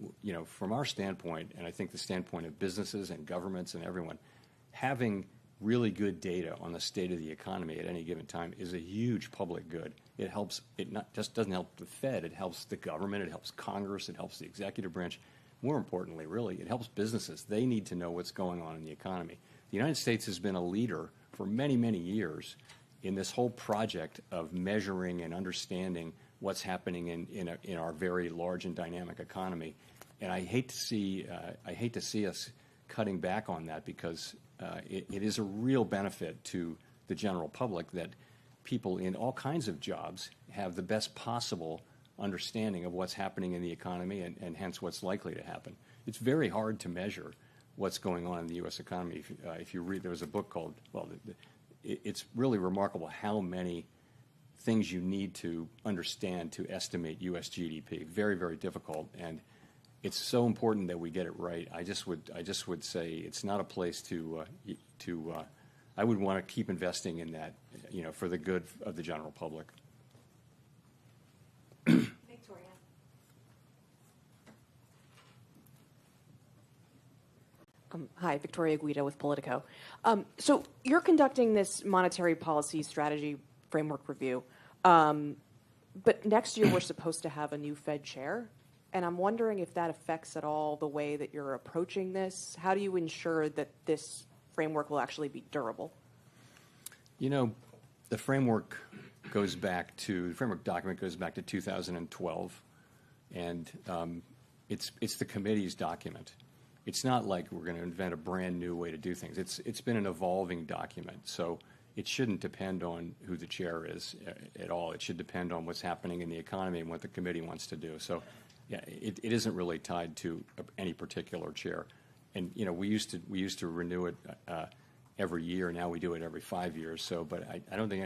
from our standpoint, and I think the standpoint of businesses and governments and everyone, having really good data on the state of the economy at any given time is a huge public good. It helps. It not just doesn't help the Fed. It helps the government. It helps Congress. It helps the executive branch. More importantly, really, it helps businesses. They need to know what's going on in the economy. The United States has been a leader for many, many years in this whole project of measuring and understanding what's happening in our very large and dynamic economy. And I hate to see us cutting back on that, because it is a real benefit to the general public that people in all kinds of jobs have the best possible understanding of what's happening in the economy and hence what's likely to happen. It's very hard to measure what's going on in the U.S. economy. If you read, there was a book called, it's really remarkable how many things you need to understand to estimate U.S. GDP. Very, very difficult, and it's so important that we get it right. I just would say it's not a place to I would want to keep investing in that, for the good of the general public. Victoria. Hi, Victoria Guida with Politico. So you're conducting this monetary policy strategy framework review, but next year we're supposed to have a new Fed chair, and I'm wondering if that affects at all the way that you're approaching this. How do you ensure that this framework will actually be durable? The framework document goes back to 2012, and it's the committee's document. It's not like we're going to invent a brand new way to do things. It's been an evolving document, so it shouldn't depend on who the chair is at all. It should depend on what's happening in the economy and what the committee wants to do. So, yeah, it isn't really tied to any particular chair. And we used to renew it every year. Now we do it every 5 years. So, but I don't think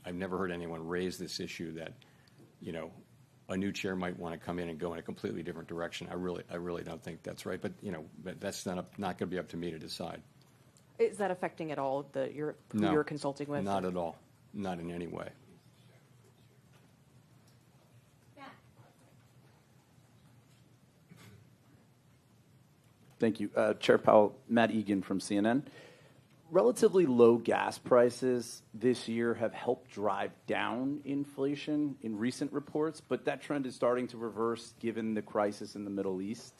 I've never heard anyone raise this issue that a new chair might want to come in and go in a completely different direction. I really don't think that's right. But but that's not going to be up to me to decide. Is that affecting at all who you're consulting with? Not at all. Not in any way. Thank you. Chair Powell, Matt Egan from CNN. Relatively low gas prices this year have helped drive down inflation in recent reports, but that trend is starting to reverse given the crisis in the Middle East.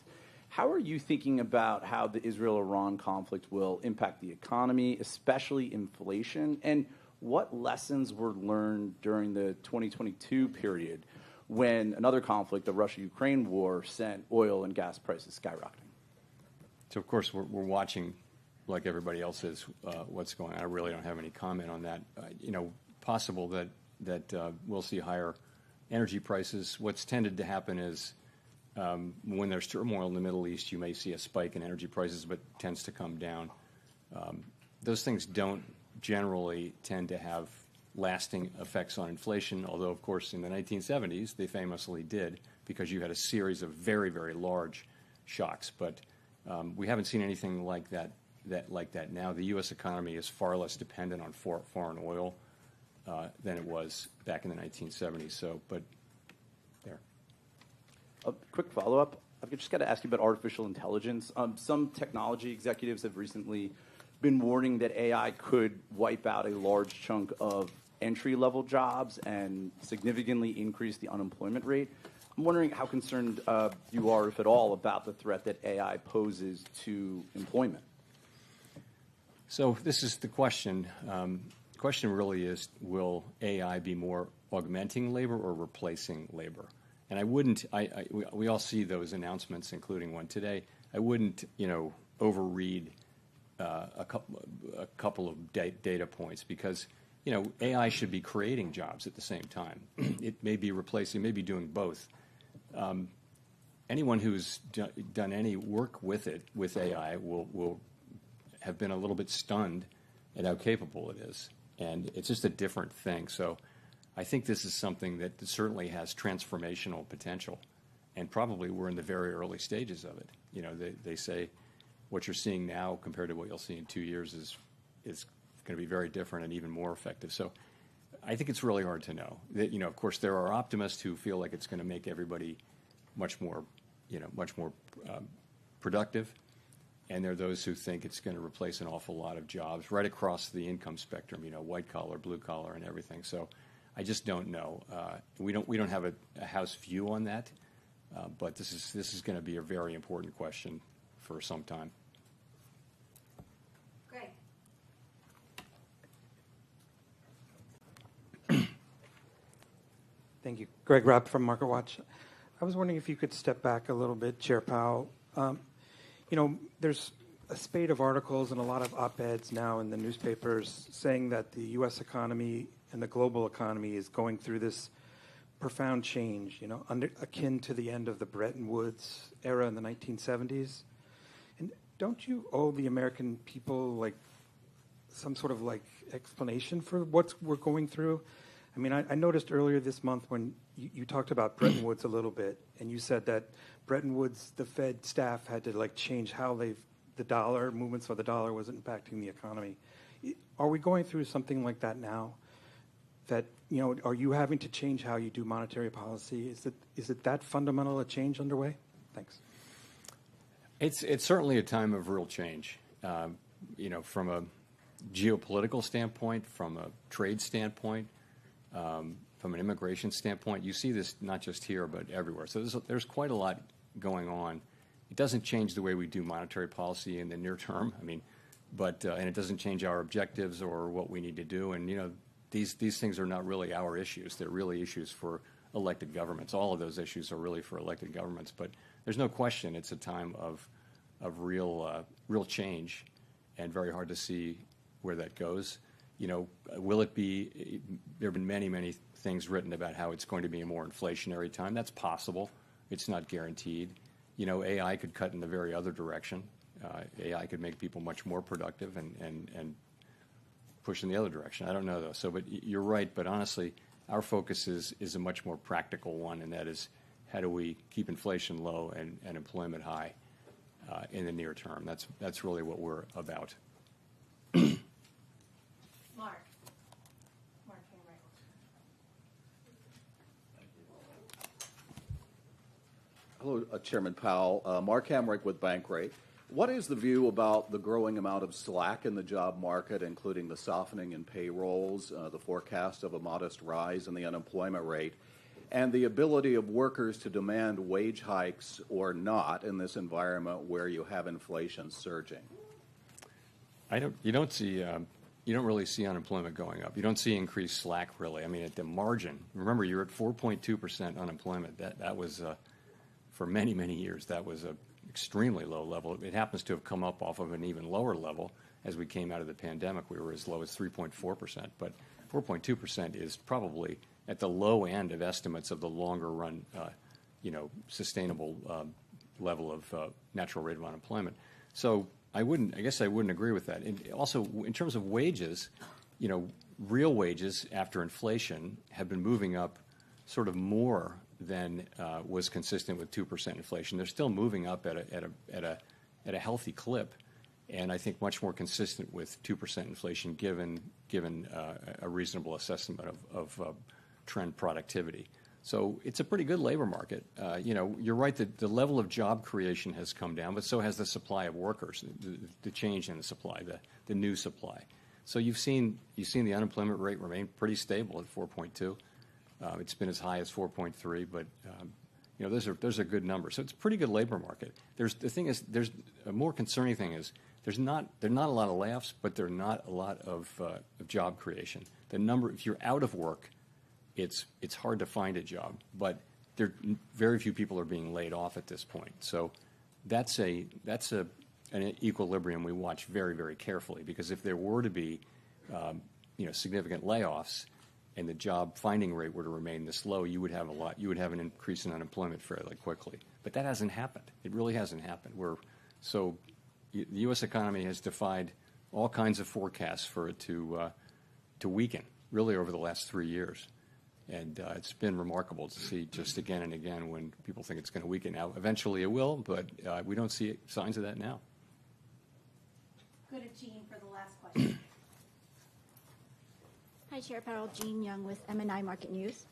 How are you thinking about how the Israel-Iran conflict will impact the economy, especially inflation? And what lessons were learned during the 2022 period when another conflict, the Russia-Ukraine war, sent oil and gas prices skyrocketing? So, of course, we're watching, like everybody else is, what's going on. I really don't have any comment on that. Possible that we'll see higher energy prices. What's tended to happen is when there's turmoil in the Middle East, you may see a spike in energy prices, but tends to come down. Those things don't generally tend to have lasting effects on inflation, although, of course, in the 1970s, they famously did because you had a series of very, very large shocks. But we haven't seen anything like that now. The U.S. economy is far less dependent on foreign oil than it was back in the 1970s. So, but there. A quick follow-up. I've just got to ask you about artificial intelligence. Some technology executives have recently been warning that AI could wipe out a large chunk of entry-level jobs and significantly increase the unemployment rate. I'm wondering how concerned you are, if at all, about the threat that AI poses to employment. So this is the question. The question really is, will AI be more augmenting labor or replacing labor? And I wouldn't, we all see those announcements, including one today. I wouldn't, overread a couple of data points because, AI should be creating jobs at the same time. It may be replacing, it may be doing both. Anyone who's done any work with AI will have been a little bit stunned at how capable it is. And it's just a different thing. So I think this is something that certainly has transformational potential. And probably we're in the very early stages of it. They say what you're seeing now compared to what you'll see in 2 years is going to be very different and even more effective. So I think it's really hard to know. Of course, there are optimists who feel like it's going to make everybody much more productive. And there are those who think it's going to replace an awful lot of jobs right across the income spectrum, white collar, blue collar, and everything. So I just don't know. We don't have a house view on that, but this is going to be a very important question for some time. Greg. Thank you. Greg Rapp from MarketWatch. I was wondering if you could step back a little bit, Chair Powell. There's a spate of articles and a lot of op-eds now in the newspapers saying that the U.S. economy and the global economy is going through this profound change, akin to the end of the Bretton Woods era in the 1970s. And don't you owe the American people, some sort of like explanation for what we're going through? I mean, I noticed earlier this month when you talked about Bretton Woods a little bit, and you said that Bretton Woods, the Fed staff had to like change how the dollar movements of the dollar was impacting the economy. Are we going through something like that now? That, you know, are you having to change how you do monetary policy? Is it that fundamental a change underway? Thanks. It's certainly a time of real change. You know, from a geopolitical standpoint, from a trade standpoint, from an immigration standpoint, you see this not just here but everywhere. So there's quite a lot going on. It doesn't change the way we do monetary policy in the near term. I mean, but and it doesn't change our objectives or what we need to do. And you know, these things are not really our issues. They're really issues for elected governments. All of those issues are really for elected governments. But there's no question it's a time of real change, and very hard to see where that goes. You know, will it be? There have been many things written about how it's going to be a more inflationary time. That's possible. It's not guaranteed. You know, AI could cut in the very other direction. AI could make people much more productive and push in the other direction. I don't know, though. So, but you're right. But honestly, our focus is a much more practical one, and that is how do we keep inflation low and employment high in the near term. That's really what we're about. Mark. Hello, Chairman Powell. Mark Hamrick with Bankrate. What is the view about the growing amount of slack in the job market, including the softening in payrolls, the forecast of a modest rise in the unemployment rate, and the ability of workers to demand wage hikes or not in this environment where you have inflation surging? You don't really see unemployment going up. You don't see increased slack, really. I mean, at the margin, remember, you're at 4.2% unemployment. That was for many years, that was an extremely low level. It happens to have come up off of an even lower level as we came out of the pandemic. We were as low as 3.4%, but 4.2% is probably at the low end of estimates of the longer run, sustainable level of natural rate of unemployment. So I guess I wouldn't agree with that. And also, in terms of wages, you know, real wages after inflation have been moving up sort of more than was consistent with 2% inflation. They're still moving up at a healthy clip, and I think much more consistent with 2% inflation given a reasonable assessment of trend productivity. So it's a pretty good labor market. You know, you're right that the level of job creation has come down, but so has the supply of workers, the change in the supply, the new supply. So you've seen the unemployment rate remain pretty stable at 4.2. It's been as high as 4.3, but you know, those are good numbers. So it's a pretty good labor market. There's a more concerning thing is there are not a lot of layoffs, but there are not a lot of job creation. The number, if you're out of work, it's hard to find a job, but very few people are being laid off at this point. So that's an equilibrium we watch very carefully, because if there were to be significant layoffs and the job finding rate were to remain this low, you would have an increase in unemployment fairly quickly. But that hasn't happened. It really hasn't happened. The U.S. economy has defied all kinds of forecasts for it to weaken, really, over the last 3 years. And it's been remarkable to see just again and again when people think it's going to weaken. Now, eventually it will, but we don't see signs of that now. Go to Jean for the last question. Hi, Chair Powell. Jean Young with M&I Market News.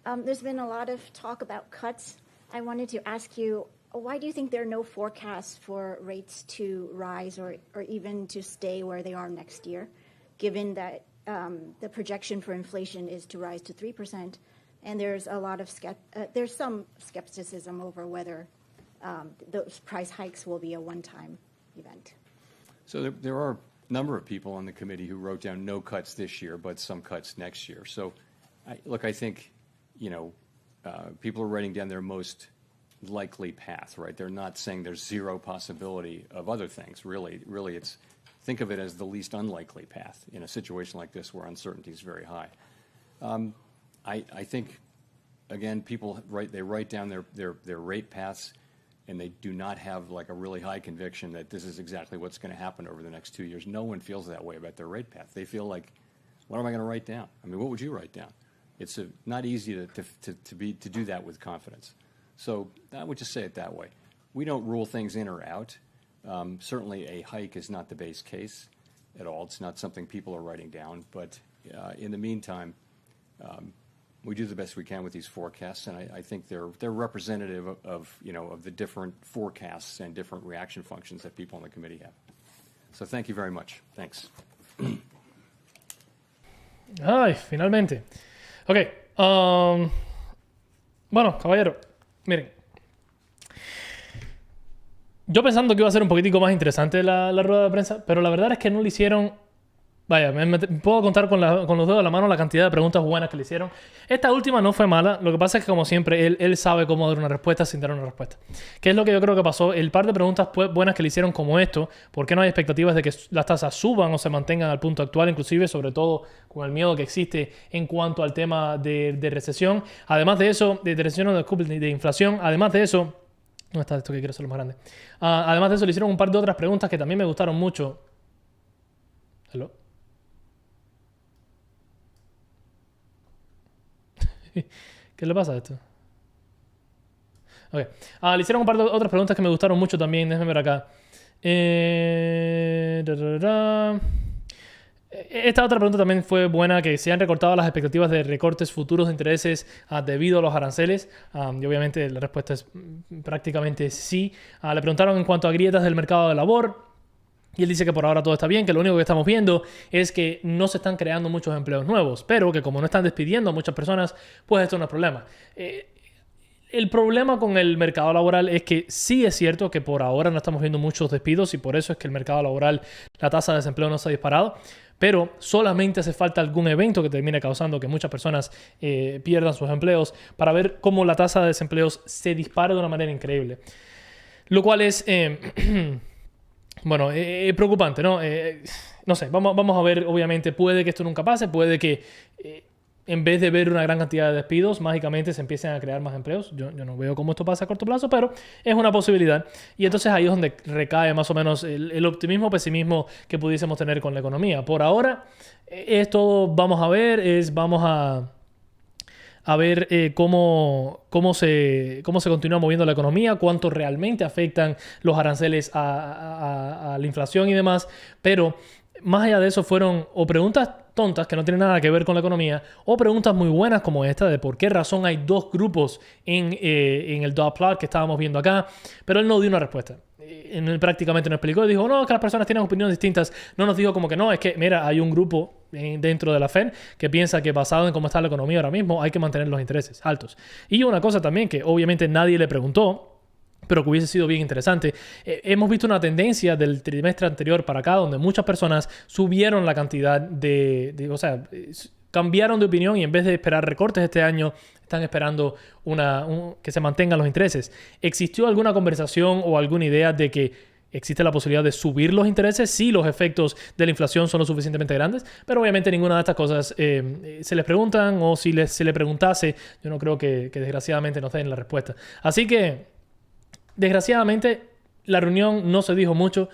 There's been a lot of talk about cuts. I wanted to ask you, why do you think there are no forecasts for rates to rise or even to stay where they are next year, given that the projection for inflation is to rise to 3%, and there's a lot of there's some skepticism over whether those price hikes will be a one-time event? So there are a number of people on the committee who wrote down no cuts this year, but some cuts next year. So, I think, people are writing down their most likely path, right? They're not saying there's zero possibility of other things. Really, think of it as the least unlikely path in a situation like this where uncertainty is very high. I think, again, people write down their rate paths. and they do not have like a really high conviction that this is exactly what's going to happen over the next 2 years. No one feels that way about their rate path. They feel like, what am I going to write down? I mean, what would you write down? It's not easy to do that with confidence. So I would just say it that way. We don't rule things in or out. Certainly a hike is not the base case at all. It's not something people are writing down. But in the meantime, we do the best we can with these forecasts, and I think they're representative of the different forecasts and different reaction functions that people on the committee have. So thank you very much. Thanks. Ay, finalmente. Ok. Bueno, caballero, miren. Yo pensando que iba a ser un poquitico más interesante la rueda de prensa, pero la verdad es que no le hicieron... Vaya, puedo contar con los dedos de la mano la cantidad de preguntas buenas que le hicieron. Esta última no fue mala. Lo que pasa es que, como siempre, él sabe cómo dar una respuesta sin dar una respuesta. ¿Qué es lo que yo creo que pasó? El par de preguntas buenas que le hicieron como esto, ¿por qué no hay expectativas de que las tasas suban o se mantengan al punto actual? Inclusive, sobre todo, con el miedo que existe en cuanto al tema de recesión. Además de eso, de recesión o de inflación. Además de eso... ¿Dónde está esto que quiero hacerlo más grande? Además de eso, le hicieron un par de otras preguntas que también me gustaron mucho. ¿Hello? ¿Qué le pasa a esto? Okay. Le hicieron un par de otras preguntas que me gustaron mucho también. Déjenme ver acá. Esta otra pregunta también fue buena, que se han recortado las expectativas de recortes futuros de intereses debido a los aranceles. Y obviamente la respuesta es prácticamente sí. Le preguntaron en cuanto a grietas del mercado de labor. Y él dice que por ahora todo está bien, que lo único que estamos viendo es que no se están creando muchos empleos nuevos, pero que como no están despidiendo a muchas personas, pues esto no es problema. El problema con el mercado laboral es que sí es cierto que por ahora no estamos viendo muchos despidos y por eso es que el mercado laboral, la tasa de desempleo no se ha disparado, pero solamente hace falta algún evento que termine causando que muchas personas pierdan sus empleos para ver cómo la tasa de desempleo se dispara de una manera increíble. Lo cual es... Bueno, preocupante, ¿no? No sé, vamos a ver, obviamente, puede que esto nunca pase, puede que en vez de ver una gran cantidad de despidos, mágicamente se empiecen a crear más empleos. Yo no veo cómo esto pasa a corto plazo, pero es una posibilidad. Y entonces ahí es donde recae más o menos el optimismo o pesimismo que pudiésemos tener con la economía. Por ahora, esto vamos a ver, vamos a ver cómo se continúa moviendo la economía, cuánto realmente afectan los aranceles a la inflación y demás. Pero más allá de eso fueron o preguntas tontas que no tienen nada que ver con la economía o preguntas muy buenas como esta de por qué razón hay dos grupos en el dot plot que estábamos viendo acá. Pero él no dio una respuesta. Él prácticamente no explicó. Dijo, no, es que las personas tienen opiniones distintas. No nos dijo como que no, es que, mira, hay un grupo dentro de la Fed que piensa que basado en cómo está la economía ahora mismo hay que mantener los intereses altos. Y una cosa también que obviamente nadie le preguntó, pero que hubiese sido bien interesante. Hemos visto una tendencia del trimestre anterior para acá donde muchas personas subieron la cantidad o sea, cambiaron de opinión y en vez de esperar recortes este año, están esperando que se mantengan los intereses. ¿Existió alguna conversación o alguna idea de que existe la posibilidad de subir los intereses si los efectos de la inflación son lo suficientemente grandes? Pero obviamente ninguna de estas cosas se les preguntan, o si se le preguntase, yo no creo que desgraciadamente nos den la respuesta. Así que, desgraciadamente, la reunión no se dijo mucho.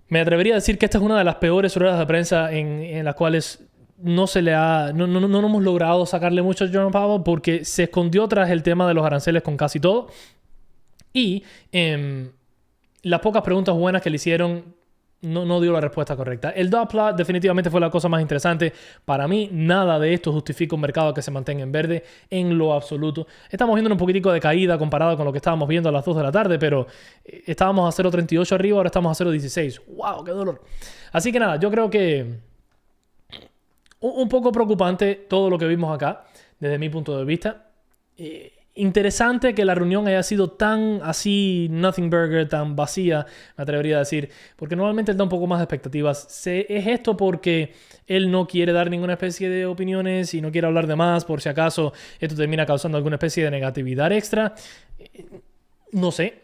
Me atrevería a decir que esta es una de las peores ruedas de prensa en las cuales no hemos logrado sacarle mucho a Jerome Powell porque se escondió tras el tema de los aranceles con casi todo. Y las pocas preguntas buenas que le hicieron no dio la respuesta correcta. El dot plot definitivamente fue la cosa más interesante. Para mí, nada de esto justifica un mercado que se mantenga en verde en lo absoluto. Estamos viendo un poquitico de caída comparado con lo que estábamos viendo a las 2 de la tarde, pero estábamos a 0.38 arriba, ahora estamos a 0.16. ¡Wow! ¡Qué dolor! Así que nada, yo creo que un poco preocupante todo lo que vimos acá, desde mi punto de vista. Interesante que la reunión haya sido tan así, nothing burger, tan vacía, me atrevería a decir, porque normalmente él da un poco más de expectativas. ¿Es esto porque él no quiere dar ninguna especie de opiniones y no quiere hablar de más por si acaso esto termina causando alguna especie de negatividad extra? No sé.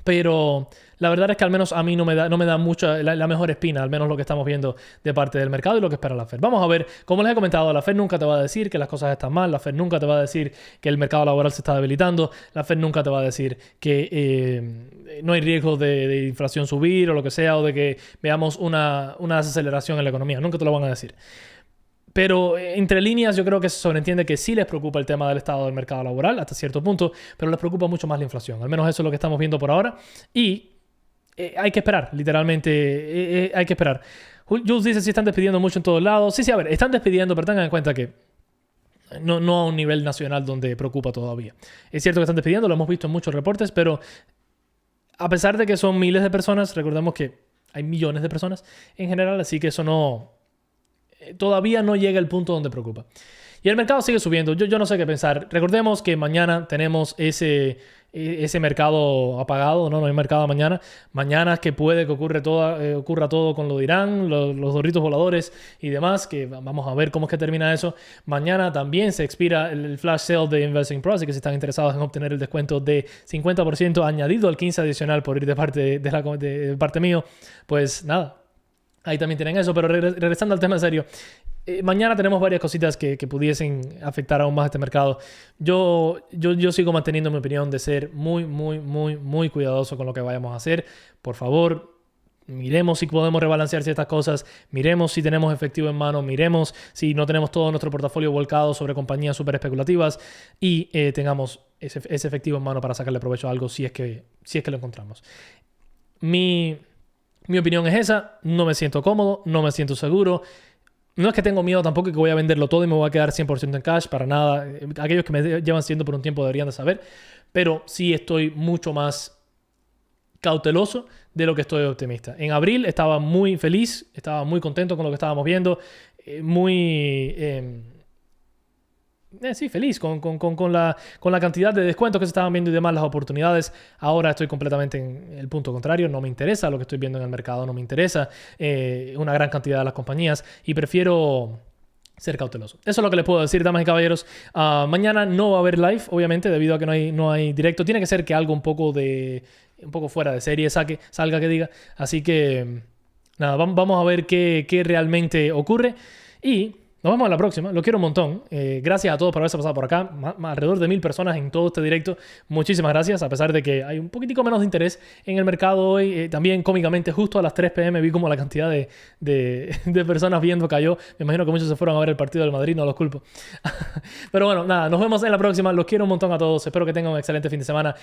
Pero la verdad es que al menos a mí no me da mucha la mejor espina, al menos lo que estamos viendo de parte del mercado y lo que espera la Fed. Vamos a ver, como les he comentado, la Fed nunca te va a decir que las cosas están mal, la Fed nunca te va a decir que el mercado laboral se está debilitando, la Fed nunca te va a decir que no hay riesgo de inflación subir o lo que sea, o de que veamos una desaceleración en la economía. Nunca te lo van a decir. Pero entre líneas yo creo que se sobreentiende que sí les preocupa el tema del estado del mercado laboral hasta cierto punto, pero les preocupa mucho más la inflación. Al menos eso es lo que estamos viendo por ahora. Y hay que esperar, literalmente, hay que esperar. Jules dice si están despidiendo mucho en todos lados. Sí, a ver, están despidiendo, pero tengan en cuenta que no a un nivel nacional donde preocupa todavía. Es cierto que están despidiendo, lo hemos visto en muchos reportes, pero a pesar de que son miles de personas, recordemos que hay millones de personas en general, así que eso todavía no llega al punto donde preocupa. Y el mercado sigue subiendo. Yo no sé qué pensar. Recordemos que mañana tenemos ese mercado apagado. No hay mercado mañana. Mañana es que puede que ocurra todo con lo de Irán, los doritos voladores y demás, que vamos a ver cómo es que termina eso. Mañana también se expira el flash sale de Investing Pro, así que si están interesados en obtener el descuento de 50% añadido al 15 adicional por ir de parte mío, pues nada. Ahí también tienen eso, pero regresando al tema en serio, mañana tenemos varias cositas que pudiesen afectar aún más este mercado. Yo sigo manteniendo mi opinión de ser muy cuidadoso con lo que vayamos a hacer. Por favor, miremos si podemos rebalancear ciertas cosas, miremos si tenemos efectivo en mano, miremos si no tenemos todo nuestro portafolio volcado sobre compañías súper especulativas y tengamos ese efectivo en mano para sacarle provecho a algo si es que lo encontramos. Mi opinión es esa. No me siento cómodo, no me siento seguro. No es que tengo miedo tampoco que voy a venderlo todo y me voy a quedar 100% en cash, para nada. Aquellos que me llevan siendo por un tiempo deberían de saber. Pero sí estoy mucho más cauteloso de lo que estoy optimista. En abril estaba muy feliz, estaba muy contento con lo que estábamos viendo, sí, feliz con la cantidad de descuentos que se estaban viendo y demás, las oportunidades. Ahora estoy completamente en el punto contrario. No me interesa lo que estoy viendo en el mercado, no me interesa una gran cantidad de las compañías y prefiero ser cauteloso. Eso es lo que les puedo decir, damas y caballeros. Mañana no va a haber live, obviamente, debido a que no hay directo. Tiene que ser que algo un poco fuera de serie salga que diga. Así que nada, vamos a ver qué realmente ocurre y nos vemos en la próxima. Lo quiero un montón. Gracias a todos por haberse pasado por acá. Alrededor de 1000 personas en todo este directo. Muchísimas gracias. A pesar de que hay un poquitico menos de interés en el mercado hoy. También cómicamente justo a las 3 p.m. vi como la cantidad de personas viendo cayó. Me imagino que muchos se fueron a ver el partido del Madrid. No los culpo. Pero bueno, nada. Nos vemos en la próxima. Los quiero un montón a todos. Espero que tengan un excelente fin de semana.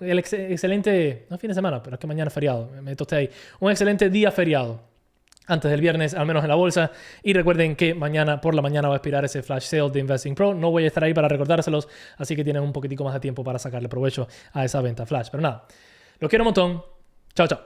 Excelente... No fin de semana, pero es que mañana es feriado. Me tosté ahí. Un excelente día feriado. Antes del viernes, al menos en la bolsa. Y recuerden que por la mañana va a expirar ese flash sale de Investing Pro. No voy a estar ahí para recordárselos, así que tienen un poquitico más de tiempo para sacarle provecho a esa venta flash. Pero nada, los quiero un montón. Chao, chao.